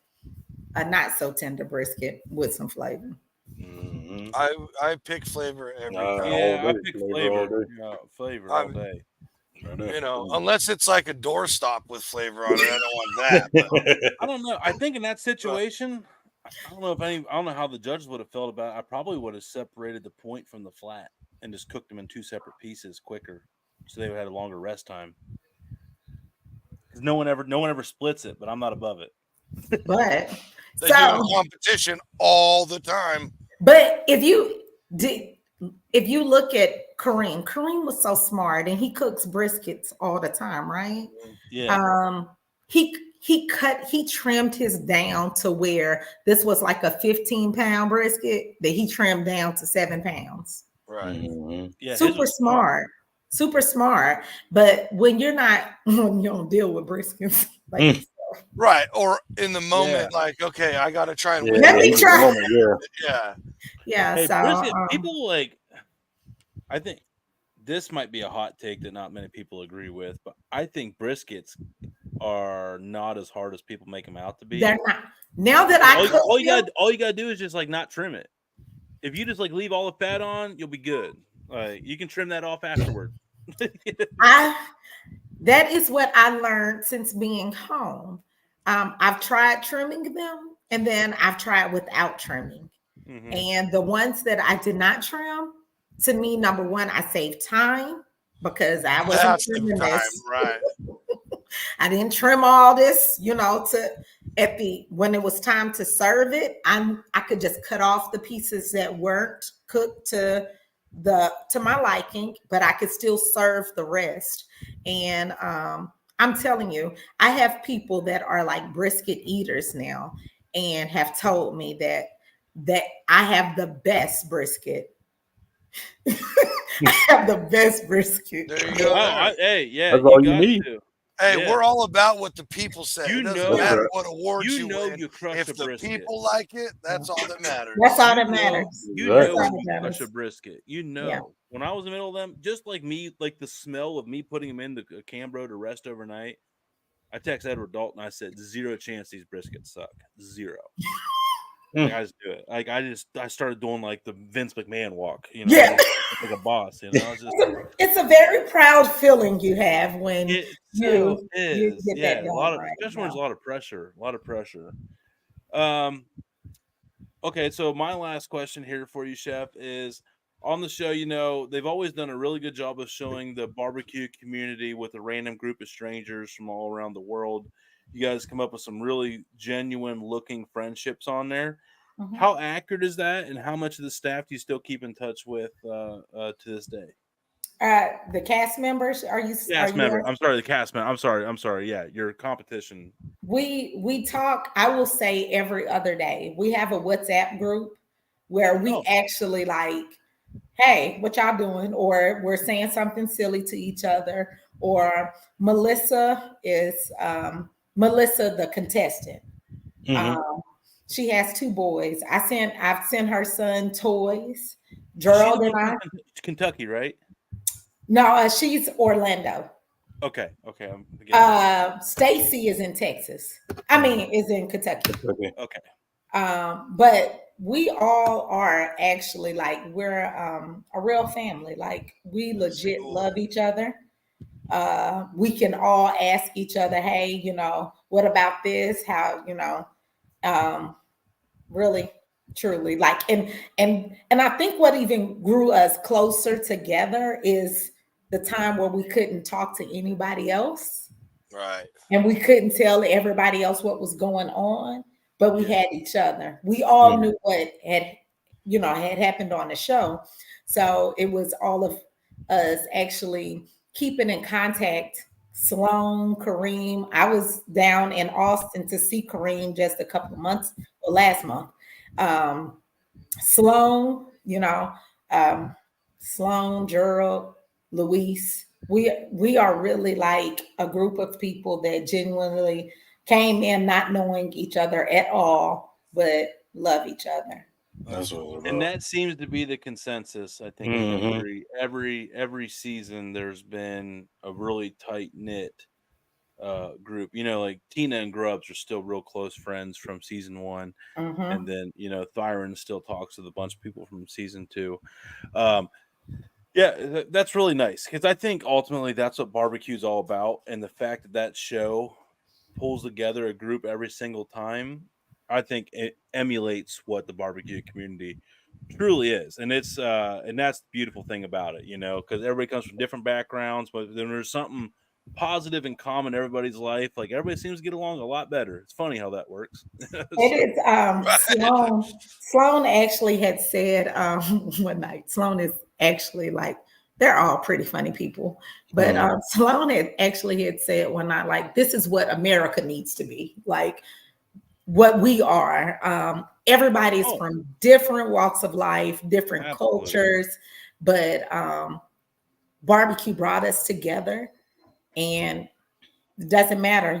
a not so tender brisket with some flavor? I pick flavor every time. Yeah, I pick flavor. Flavor all day. Unless it's like a doorstop with flavor on it, I don't want that. But. I don't know. I think in that situation, I don't know how the judges would have felt about it. I probably would have separated the point from the flat and just cooked them in two separate pieces quicker, so they would have had a longer rest time. No one ever splits it, but I'm not above it. But They do in competition all the time. But if you look at Kareem was so smart, and he cooks briskets all the time, right? Yeah. He trimmed his down to where this was like a 15-pound brisket that he trimmed down to 7 pounds. Right. Mm-hmm. Yeah. Super smart. But when you don't deal with briskets like right, or in the moment, like, okay, I gotta try and win. Let me try. Yeah. Hey, So brisket, people like. I think this might be a hot take that not many people agree with, but I think briskets are not as hard as people make them out to be. They're not. Now that I cook all you gotta do is just like not trim it. If you just like leave all the fat on, you'll be good. You can trim that off afterward. That is what I learned since being home. I've tried trimming them, and then I've tried without trimming. Mm-hmm. And the ones that I did not trim, to me, number one, I saved time because I wasn't trimming this. Right. I didn't trim all this, when it was time to serve it, I could just cut off the pieces that weren't cooked to my liking, but I could still serve the rest. And I'm telling you, I have people that are like brisket eaters now and have told me that I have the best brisket. I have the best brisket. There you go. Hey, yeah, that's all you need. Hey, we're all about what the people say. It doesn't matter what awards you win. You crush if a the brisket. people like it, that's all that matters. That's all that matters. You know when you crush a brisket. When I was in the middle of them, just like me, like the smell of me putting them into a Cambro to rest overnight, I text Edward Dalton. I said, 0 chance these briskets suck. 0. Like, I just do it. Like I started doing like the Vince McMahon walk, like a boss. It's a very proud feeling you have when you get that done. Especially when there's a lot of pressure. Okay, so my last question here for you, Chef, is on the show. They've always done a really good job of showing the barbecue community with a random group of strangers from all around the world. You guys come up with some really genuine looking friendships on there. Mm-hmm. How accurate is that, and how much of the staff do you still keep in touch with to this day? The cast members? Cast member? I'm sorry, the cast member. I'm sorry. Yeah, your competition. We talk. I will say every other day. We have a WhatsApp group where we actually like, hey, what y'all doing? Or we're saying something silly to each other. Or Melissa is Melissa, the contestant. Mm-hmm. She has 2 boys. I've sent her son toys. Gerald and I. Kentucky, right? No, she's Orlando. Okay. Stacy is in Texas. Is in Kentucky. Okay. But we all are actually like we're a real family. Like we legit love each other. We can all ask each other, hey, what about this? How, really, truly, like, and I think what even grew us closer together is the time where we couldn't talk to anybody else. Right. And we couldn't tell everybody else what was going on, but we had each other. We all knew what had happened on the show. So it was all of us actually keeping in contact. Sloan, Kareem. I was down in Austin to see Kareem just a couple of months, or last month. Sloan, Sloan, Gerald, Luis. We are really like a group of people that genuinely came in not knowing each other at all, but love each other. That's what it's about. And that seems to be the consensus. I think every season there's been a really tight knit group. Like Tina and Grubbs are still real close friends from season 1, and then Thyron still talks with a bunch of people from season 2. Yeah, that's really nice because I think ultimately that's what barbecue is all about, and the fact that show pulls together a group every single time, I think it emulates what the barbecue community truly is, and it's and that's the beautiful thing about it, because everybody comes from different backgrounds, but then there's something positive and calm in everybody's life. Like everybody seems to get along a lot better. It's funny how that works. It is Sloan actually had said one night. Sloan is actually like they're all pretty funny people. But Sloan had said one night, like, this is what America needs to be. Like what we are. Everybody's from different walks of life, different cultures, but barbecue brought us together, and it doesn't matter,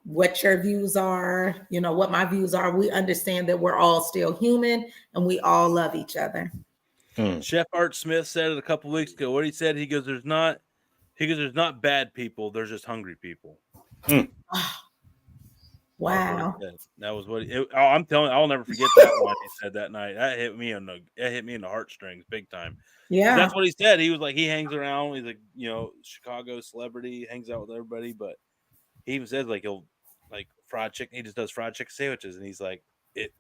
what your views are, what my views are. We understand that we're all still human and we all love each other. Chef Art Smith said it a couple weeks ago. What he said, he goes, there's not bad people, there's just hungry people. Wow. That was what I'm telling you, I'll never forget that line he said that night. That hit me in the heartstrings big time. Yeah. That's what he said. He was like, he hangs around, he's like, Chicago celebrity, hangs out with everybody, but he even says like he'll like fried chicken, he just does fried chicken sandwiches, and he's like, it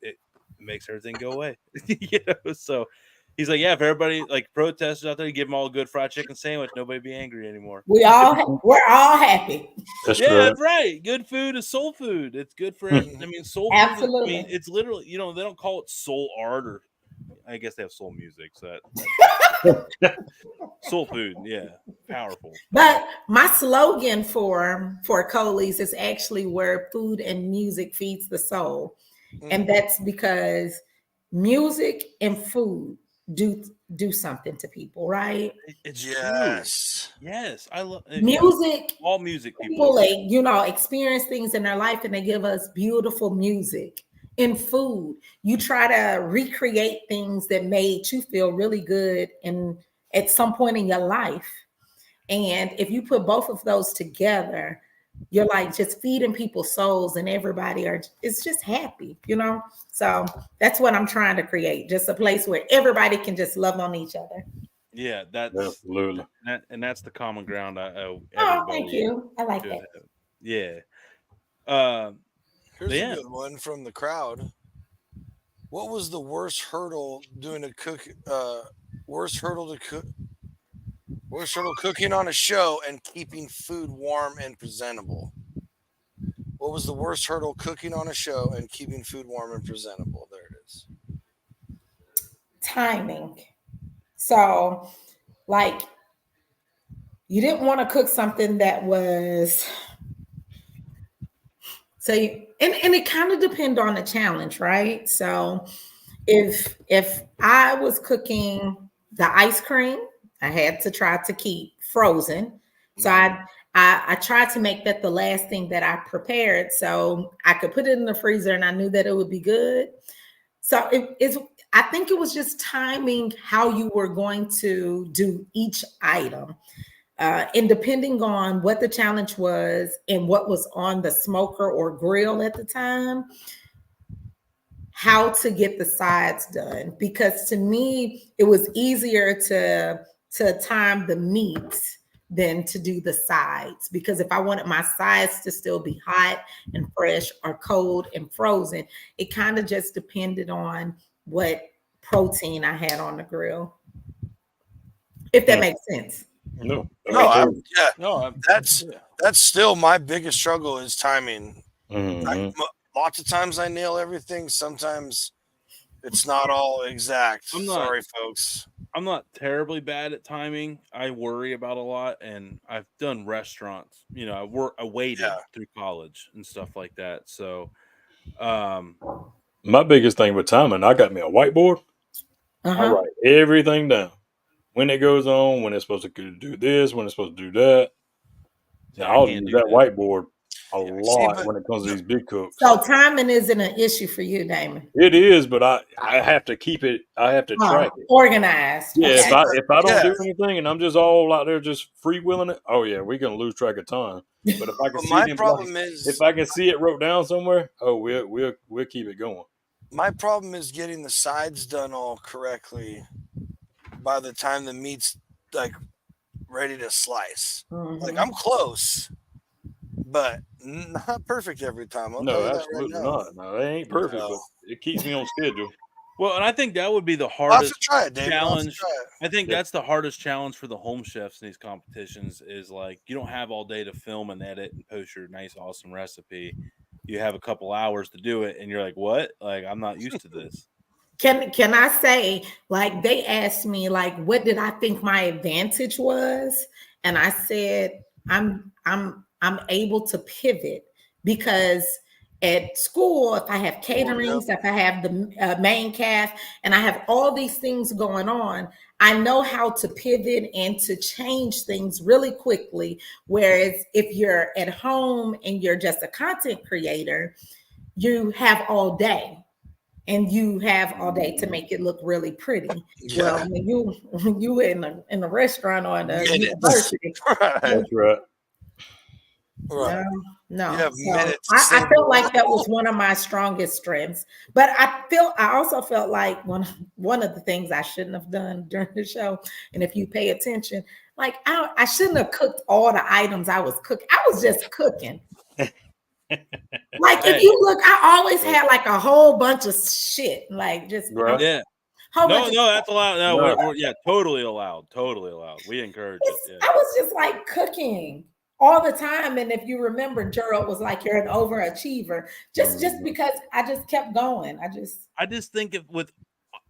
makes everything go away. So he's like, yeah, if everybody like protesters out there, you give them all a good fried chicken sandwich, nobody be angry anymore. We're all happy. That's right. Good food is soul food. It's good for soul Absolutely. food. It's literally, they don't call it soul art, or I guess they have soul music, so soul food, yeah, powerful. But my slogan for Coley's is actually where food and music feeds the soul. And that's because music and food do something to people, right? It's yes. True. Yes. I love music. All music people experience things in their life, and they give us beautiful music. In food, you try to recreate things that made you feel really good at some point in your life. And if you put both of those together, you're like just feeding people's souls, and everybody is just happy, So that's what I'm trying to create, just a place where everybody can just love on each other. Yeah, that's absolutely. That's the common ground. Thank you. I like that. Yeah. Here's a good one from the crowd. What was the worst hurdle cooking on a show and keeping food warm and presentable? What was the worst hurdle cooking on a show and keeping food warm and presentable? There it is. Timing. So, like, you didn't want to cook something that was and it kind of depends on the challenge, right? So if I was cooking the ice cream, I had to try to keep frozen. So I tried to make that the last thing that I prepared, so I could put it in the freezer and I knew that it would be good. So I think it was just timing how you were going to do each item. And depending on what the challenge was and what was on the smoker or grill at the time, how to get the sides done. Because to me, it was easier to time the meats than to do the sides. Because if I wanted my sides to still be hot and fresh or cold and frozen, it kind of just depended on what protein I had on the grill. If that makes sense. That's still my biggest struggle is timing. Lots of times I nail everything. Sometimes it's not all exact. Sorry, folks. I'm not terribly bad at timing. I worry about a lot, and I've done restaurants. I waited through college and stuff like that. So, my biggest thing with timing, I got me a whiteboard. I write everything down. When it goes on, when it's supposed to do this, when it's supposed to do that. Now, I'll use that whiteboard a lot when it comes to these big cooks. So timing isn't an issue for you, Damon. It is, but I have to keep it. I have to track it, organized. Yeah, okay. if I don't do anything and I'm just all out there just freewheeling it, we're gonna lose track of time. But if I can if I can see it wrote down somewhere, we'll keep it going. My problem is getting the sides done all correctly by the time the meat's like ready to slice. Like I'm close, but not perfect every time. No, absolutely not. No, they ain't perfect, but it keeps me on schedule. Well, and I think that would be the I'll have to hardest try it, David. I'll have to challenge. try it. I think that's the hardest challenge for the home chefs in these competitions is like you don't have all day to film and edit and post your nice, awesome recipe. You have a couple hours to do it, and you're like, "What? Like, I'm not used to this." Can I say, like, they asked me, like, what did I think my advantage was? And I said, I'm able to pivot because at school, if I have caterings, if I have the main cast, and I have all these things going on, I know how to pivot and to change things really quickly. Whereas if you're at home and you're just a content creator, you have all day. And you have all day to make it look really pretty. Yeah. Well, when you in a restaurant or in a Minutes. university, Right. That's right. Right. no. You have So minutes. I felt like that was one of my strongest strengths. But I also felt like one of the things I shouldn't have done during the show, and if you pay attention, like I shouldn't have cooked all the items I was cooking. I was just cooking. Like if you look, I always had like a whole bunch of shit, like just Right. Yeah. whole No, bunch of no, that's allowed. No, No. we're yeah, totally allowed. Totally allowed. We encourage it. Yeah. I was just like cooking all the time. And if you remember, Gerald was like, you're an overachiever. Just because I just kept going. I just think if with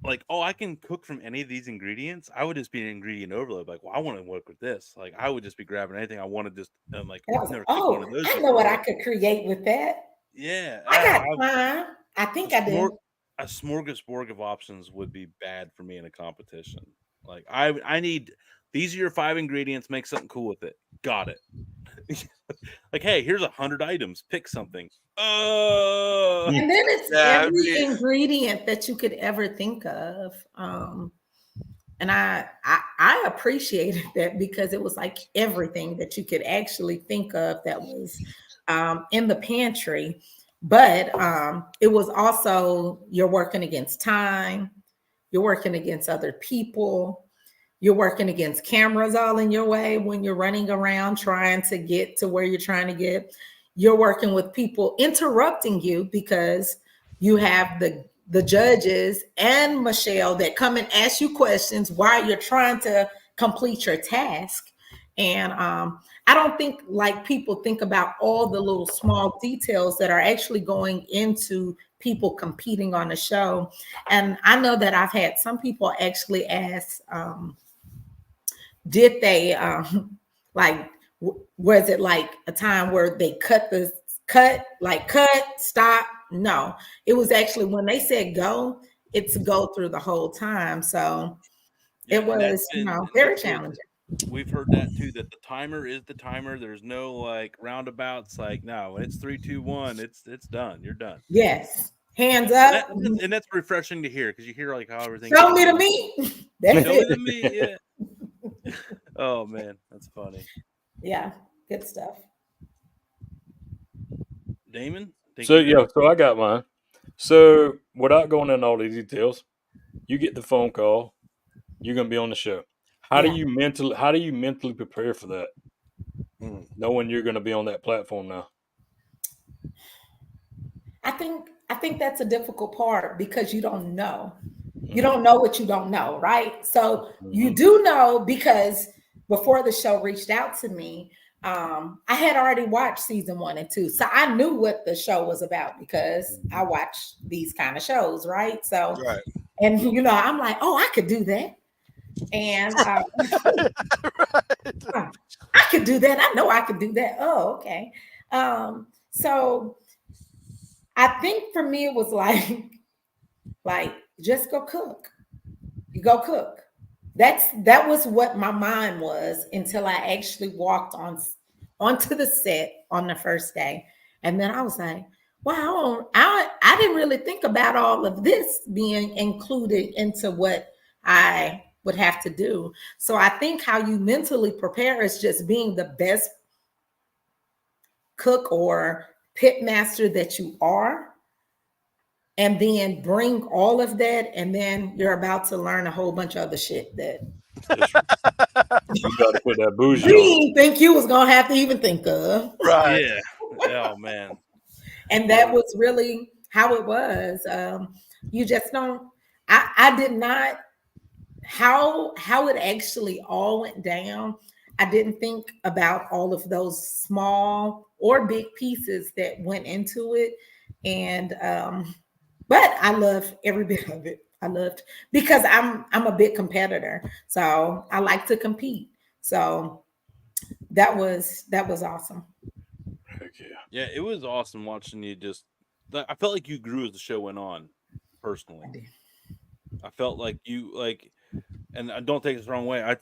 like, oh, I can cook from any of these ingredients, I would just be an ingredient overload. Like, well, I want to work with this. Like, I would just be grabbing anything I want to just like I was never like, cooked oh, one of those I know what before. I could create with that. Yeah. I got time. I think I did. A smorgasbord of options would be bad for me in a competition. Like I need these are your 5 ingredients, make something cool with it. Got it. Like, hey, here's 100 items. Pick something. And then it's Yeah, every ingredient that you could ever think of. And I appreciated that because it was like everything that you could actually think of that was in the pantry. But it was also you're working against time, you're working against other people, you're working against cameras all in your way when you're running around trying to get to where you're trying to get. You're working with people interrupting you because you have the judges and Michelle that come and ask you questions while you're trying to complete your task. And I don't think like people think about all the little small details that are actually going into people competing on the show. And I know that I've had some people actually ask, did they like, was it like a time where they cut, stop? No, it was actually when they said go, it's go through the whole time. So Yeah, it was, very challenging. We've heard that too, that the timer is the timer. There's no like roundabouts. Like, no, it's 3, 2, 1. It's done. You're done. Yes. Hands up. And that's refreshing to hear because you hear like how everything. Show me the meat. That's Show me it. the meat. Yeah. Oh man, that's funny. Yeah, good stuff. Damon. So I got mine. So without going into all the details, you get the phone call. You're gonna be on the show. How do you mentally prepare for that? Knowing you're gonna be on that platform now. I think that's a difficult part because you don't know. You don't know what you don't know, right? So you do know because before the show reached out to me, I had already watched season 1 and 2. So I knew what the show was about because I watch these kind of shows, right? So, and I'm like, oh, I could do that. And I could do that. I know I could do that. Oh, okay. So I think for me, it was like just go cook. You go cook. That was what my mind was until I actually walked onto the set on the first day. And then I was like, wow, I didn't really think about all of this being included into what I would have to do. So I think how you mentally prepare is just being the best cook or pit master that you are. And then bring all of that, and then you're about to learn a whole bunch of other shit that you got to put that bougie you didn't think you was gonna have to even think of. Right. Yeah. Oh man. And that was really how it was. You just don't. I did not how it actually all went down. I didn't think about all of those small or big pieces that went into it. And but I love every bit of it. I loved because I'm a big competitor. So I like to compete. So that was awesome. Heck yeah. Yeah, it was awesome watching you just. I felt like you grew as the show went on. Personally, I did. I felt like you like, and I don't take this the wrong way.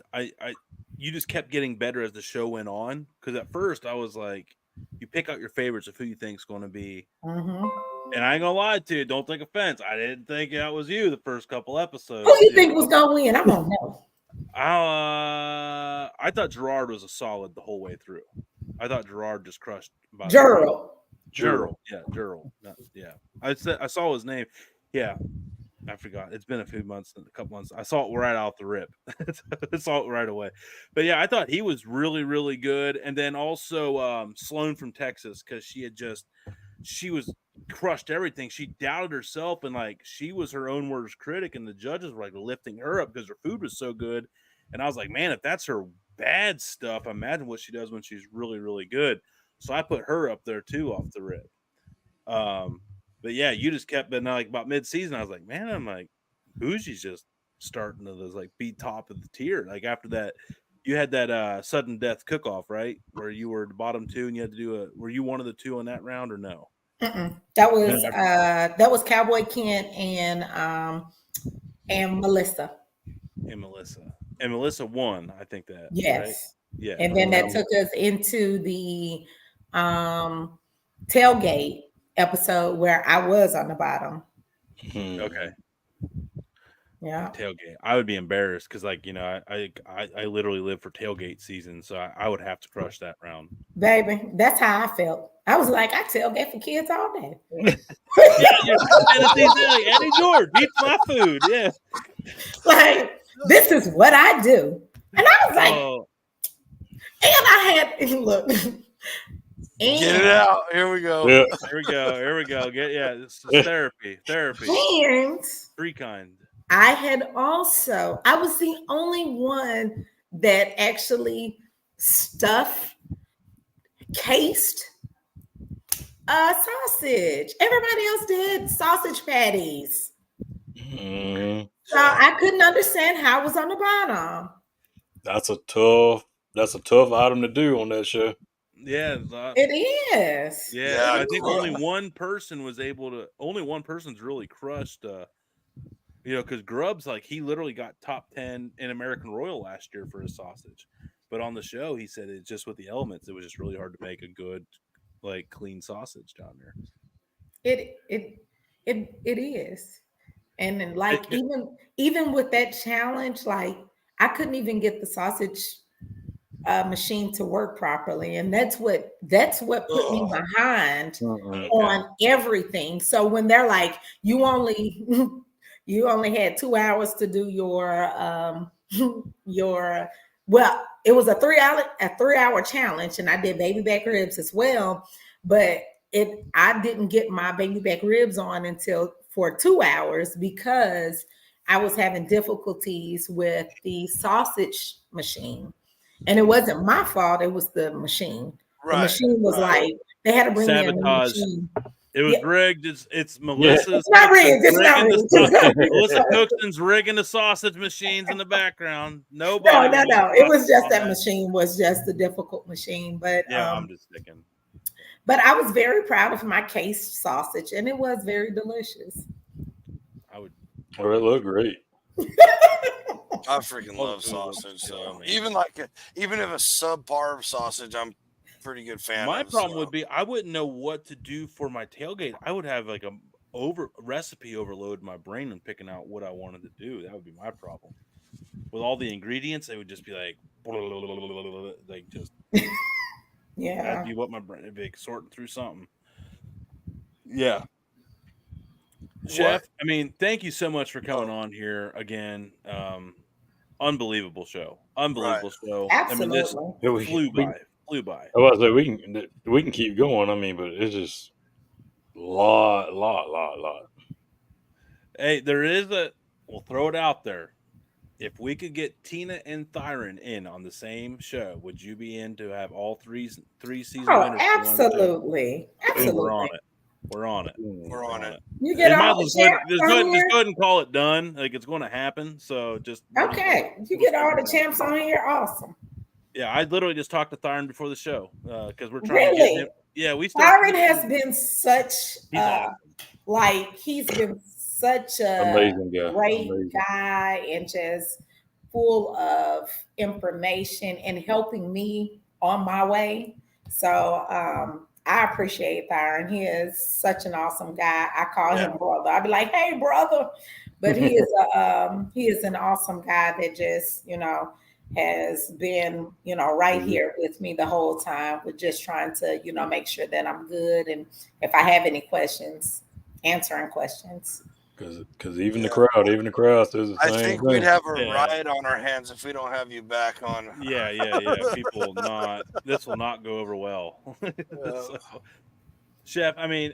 You just kept getting better as the show went on. Because at first I was like, you pick out your favorites of who you think's going to be. Mm-hmm. And I ain't gonna lie to you, don't take offense. I didn't think that was you the first couple episodes. Who do you think was gonna win? I don't know. I thought Gerard was a solid the whole way through. I thought Gerard just crushed. Gerald. Yeah, Gerald. Yeah, I saw his name. Yeah, I forgot. It's been a couple months. I saw it right off the rip. I saw it right away. But yeah, I thought he was really, really good. And then also Sloan from Texas, because she was crushed everything. She doubted herself, and like she was her own worst critic, and the judges were like lifting her up because her food was so good. And I was like, man, if that's her bad stuff, imagine what she does when she's really, really good. So I put her up there too off the rip. But yeah, you just kept, but like about mid-season, I was like, man, I'm like, Bougie's just starting to like be top of the tier. Like after that, you had that sudden death cook-off, right? Where you were the bottom two, and you had to do were you one of the two on that round or no? That was Cowboy Kent and Melissa. And Melissa won, I think that. Yes. Right? Yeah. And then that took us into the tailgate episode where I was on the bottom. Okay. Yeah. Tailgate. I would be embarrassed because, like, you know, I literally live for tailgate season, so I would have to crush that round. Baby, that's how I felt. I was like, I tailgate for kids all day. Yeah, you're like Eddie George, eat my food. Yeah. Like, this is what I do. And I was like, and I had look. And, get it out. Here we go. Yeah. Here we go. This is therapy. And Three kind. I was the only one that actually cased sausage. Everybody else did sausage patties. Mm-hmm. So I couldn't understand how I was on the bottom. That's a tough item to do on that show. Yeah, it is. Yeah, I think only one person's really crushed. You know, because Grubbs, like, he literally got top 10 in American Royal last year for his sausage, but on the show he said it's just with the elements, it was just really hard to make a good, like, clean sausage down there. It is, and then like even with that challenge, like I couldn't even get the sausage machine to work properly, and that's what put me behind on everything. So when they're like, you only had 2 hours to do your well, it was a 3-hour challenge, and I did baby back ribs as well, but I didn't get my baby back ribs on until for 2 hours because I was having difficulties with the sausage machine. And it wasn't my fault. It was the machine. The machine was like, they had to bring in the machine. It was rigged. It's Melissa's. It's not rigged. It's not rigged. Melissa Cookson's rigging the sausage machines in the background. Nobody. No. It was just that machine was just the difficult machine. But yeah, I'm just thinking. But I was very proud of my cased sausage, and it was very delicious. Oh, it looked great. I freaking love sausage. So even if a subpar sausage, I'm a pretty good fan. My problem would be I wouldn't know what to do for my tailgate. I would have like a recipe overload in my brain and picking out what I wanted to do. That would be my problem. With all the ingredients, it would just be like just yeah. That'd be what my brain would be sorting through something. Yeah. Chef, I mean, thank you so much for coming on here again. Unbelievable show. Show. Absolutely. I mean, this flew by. I was like, we can keep going. I mean, but it's just lot. Hey, there is we'll throw it out there. If we could get Tina and Thyron in on the same show, would you be in to have all three season Oh, winners? for one show? absolutely. Absolutely. We're on it. We're on it. We're on it. You get all the champs just on go here. ahead and call it done. Like it's going to happen. So just Okay. You get all the champs on here. Awesome. Yeah, I literally just talked to Thyron before the show because we're trying to get him. Yeah, Thyron has been such he's been such a amazing guy. Great guy and just full of information and helping me on my way. So I appreciate Thyron. He is such an awesome guy. I call him brother. I'd be like, hey, brother. But he is an awesome guy that just, has been, right here with me the whole time. We're just trying to, make sure that I'm good. And if I have any questions, answering questions. Because even the crowd says the same thing. I think we'd have a riot on our hands if we don't have you back on. Yeah. People this will not go over well. So, Chef, I mean,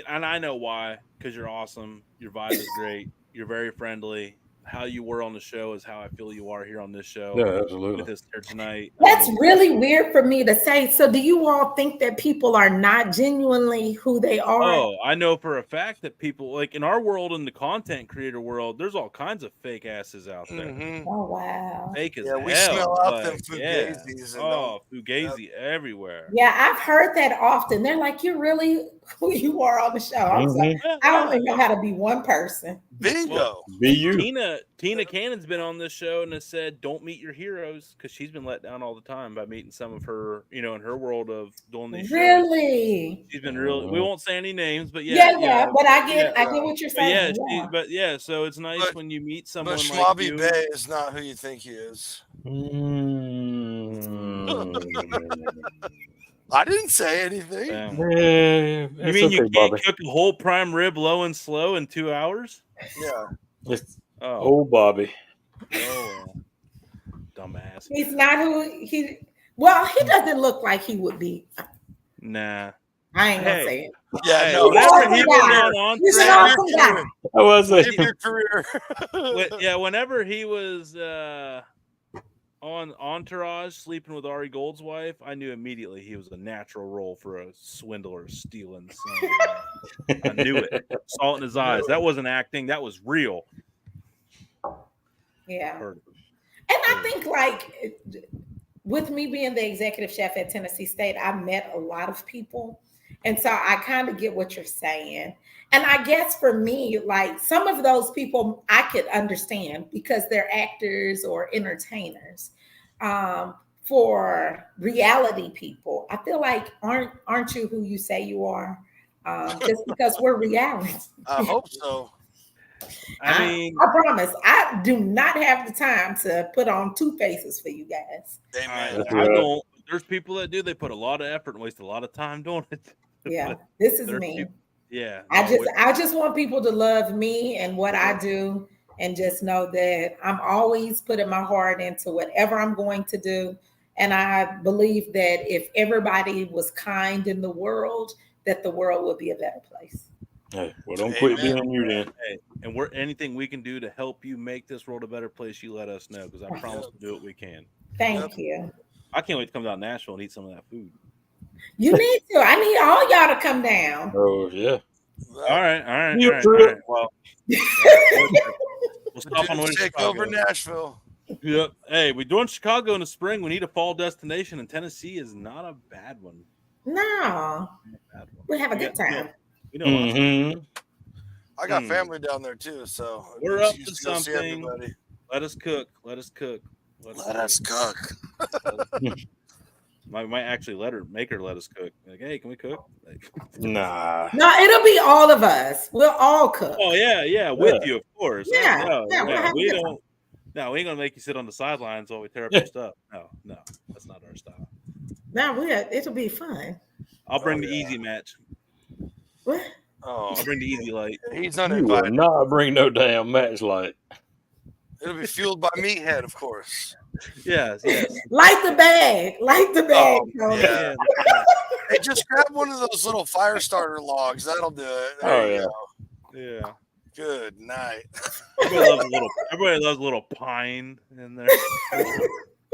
and I know why, because you're awesome. Your vibe is great. You're very friendly. How you were on the show is how I feel you are here on this show. Yeah, absolutely. With us here tonight. That's really weird for me to say. So do you all think that people are not genuinely who they are? Oh, I know for a fact that people, like in our world, in the content creator world, there's all kinds of fake asses out there. Mm-hmm. Oh, wow. Fake as hell. We smell out them fugazis. Fugazi everywhere. Yeah, I've heard that often. They're like, you're really who you are on the show. I was like, I don't even know how to be one person. Bingo. Well, be you. Tina Cannon's been on this show and has said, don't meet your heroes, because she's been let down all the time by meeting some of her, in her world of doing these really shows. She's been really, we won't say any names, but yeah, but I get what you're saying. So it's nice when you meet someone but like Schmobby you. Bay is not who you think he is. I didn't say anything. You mean you can't cook a whole prime rib low and slow in 2 hours? Yeah. Old Bobby. Oh, dumbass. He's not who he. Well, he doesn't look like he would be. Nah. I ain't gonna say it. Yeah, no. Whenever he was on He's an awesome guy. I was like, your career. Whenever he was on Entourage, sleeping with Ari Gold's wife, I knew immediately he was a natural role for a swindler stealing. I knew it. Salt in his eyes. That wasn't acting. That was real. Yeah. And I think with me being the executive chef at Tennessee State, I met a lot of people. And so I kind of get what you're saying. And I guess for me, some of those people I could understand because they're actors or entertainers. For reality people, I feel like aren't you who you say you are? Just because we're reality. I hope so. I promise I do not have the time to put on two faces for you guys. Amen. I don't. There's people that do. They put a lot of effort and waste a lot of time doing it. Yeah, this is me. Yeah, I just want people to love me and what I do, and just know that I'm always putting my heart into whatever I'm going to do. And I believe that if everybody was kind in the world, that the world would be a better place. Hey, well, don't quit being you then. Hey, and anything we can do to help you make this world a better place, you let us know, because I promise to do what we can. Thank you. I can't wait to come down to Nashville and eat some of that food. You need to. I need all y'all to come down. Oh, yeah. All right. Well, we'll stop on the way to take Chicago. over Nashville. Yep. Hey, we're doing Chicago in the spring. We need a fall destination, and Tennessee is not a bad one. No. We have a good time. We know I got family down there too, so we're up to something. Let us cook. Let us cook. Might actually make her let us cook. Like, hey, can we cook? Nah. No, it'll be all of us. We'll all cook. Oh yeah, with you, of course. Yeah, we don't. No, we ain't gonna make you sit on the sidelines while we tear up your stuff. No, that's not our style. No, it'll be fun. I'll bring the easy match. What? Oh, I'll bring the easy light. He's You will uninvited. not bring no damn match light. It'll be fueled by Meathead, of course. Yes. Light the bag. Tony. Yeah. Hey, just grab one of those little fire starter logs. That'll do it. There you go. Yeah. Good night. Everybody loves a little pine in there.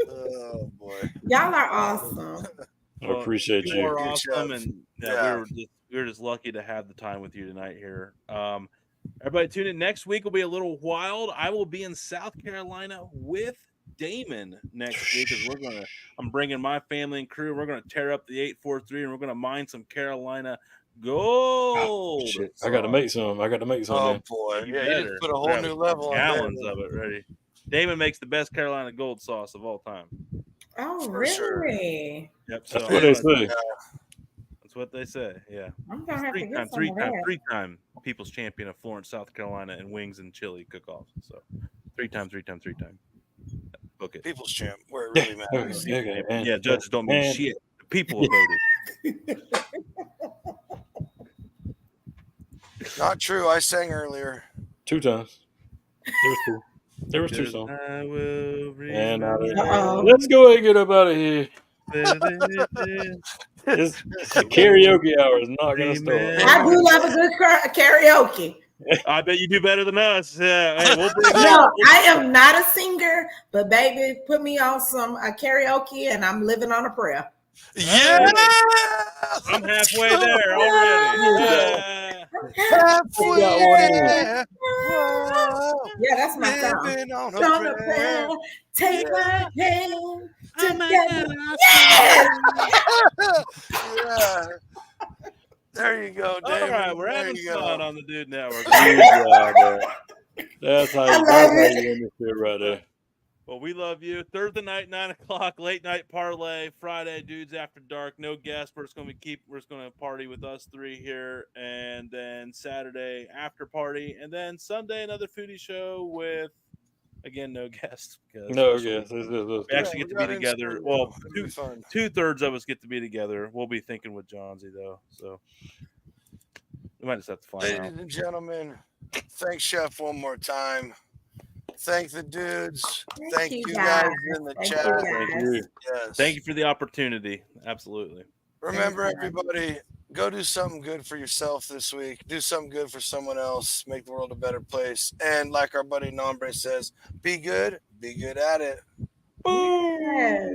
Oh boy. Y'all are awesome. I appreciate You you. are awesome, and Yeah. we were just lucky to have the time with you tonight here. Everybody tune in. Next week will be a little wild. I will be in South Carolina with Damon next week because I'm bringing my family and crew. We're gonna tear up the 843 and we're gonna mine some Carolina gold. Shit, I got to make some. Oh Man. boy. You Yeah, you better. just put a We're whole having new level on gallons Damon. of it ready. Damon makes the best Carolina gold sauce of all time. Oh, For sure. really? Yep. That's So what they say. that's what they say. Yeah. I'm gonna have to get some of that. Three-time People's Champion of Florence, South Carolina, and wings and chili cook-off. So, three time. Book it. People's champ, where it really matters. Yeah, judges don't mean shit. The people have voted. Not true. I sang earlier. 2 times. There was 2 songs. I will And Uh-oh. let's go ahead and get up out of here. It's the karaoke hour is not going to start. I do love a good karaoke. I bet you do better than us. Yeah, hey, we'll bring No, I am not a singer, but baby, put me on some karaoke, and I'm living on a prayer. Yeah, I'm halfway there already. halfway there. Yeah, that's my song. Living on On a a prayer. prayer, take my hand together. Yeah. There you go, All David. right, we're There having you go. fun on the Dude Network. That's how I you love end this shit right there. Well, we love you. Thursday night, 9 o'clock, late night parlay. Friday, Dudes After Dark. No guests. We're just gonna party with us three here, and then Saturday after party, and then Sunday another foodie show with again no guests. No, yes. We actually get to be together. Well, 2/3 of us get to be together. We'll be thinking with Johnsy though, so we might just have to find out. Ladies and gentlemen, thanks, Chef, one more time. Thank the dudes. Thank you guys in the chat. Thank you. Yes. Thank you for the opportunity. Absolutely. Remember, everybody, go do something good for yourself this week. Do something good for someone else. Make the world a better place. And like our buddy Nombre says, be good at it. Yes.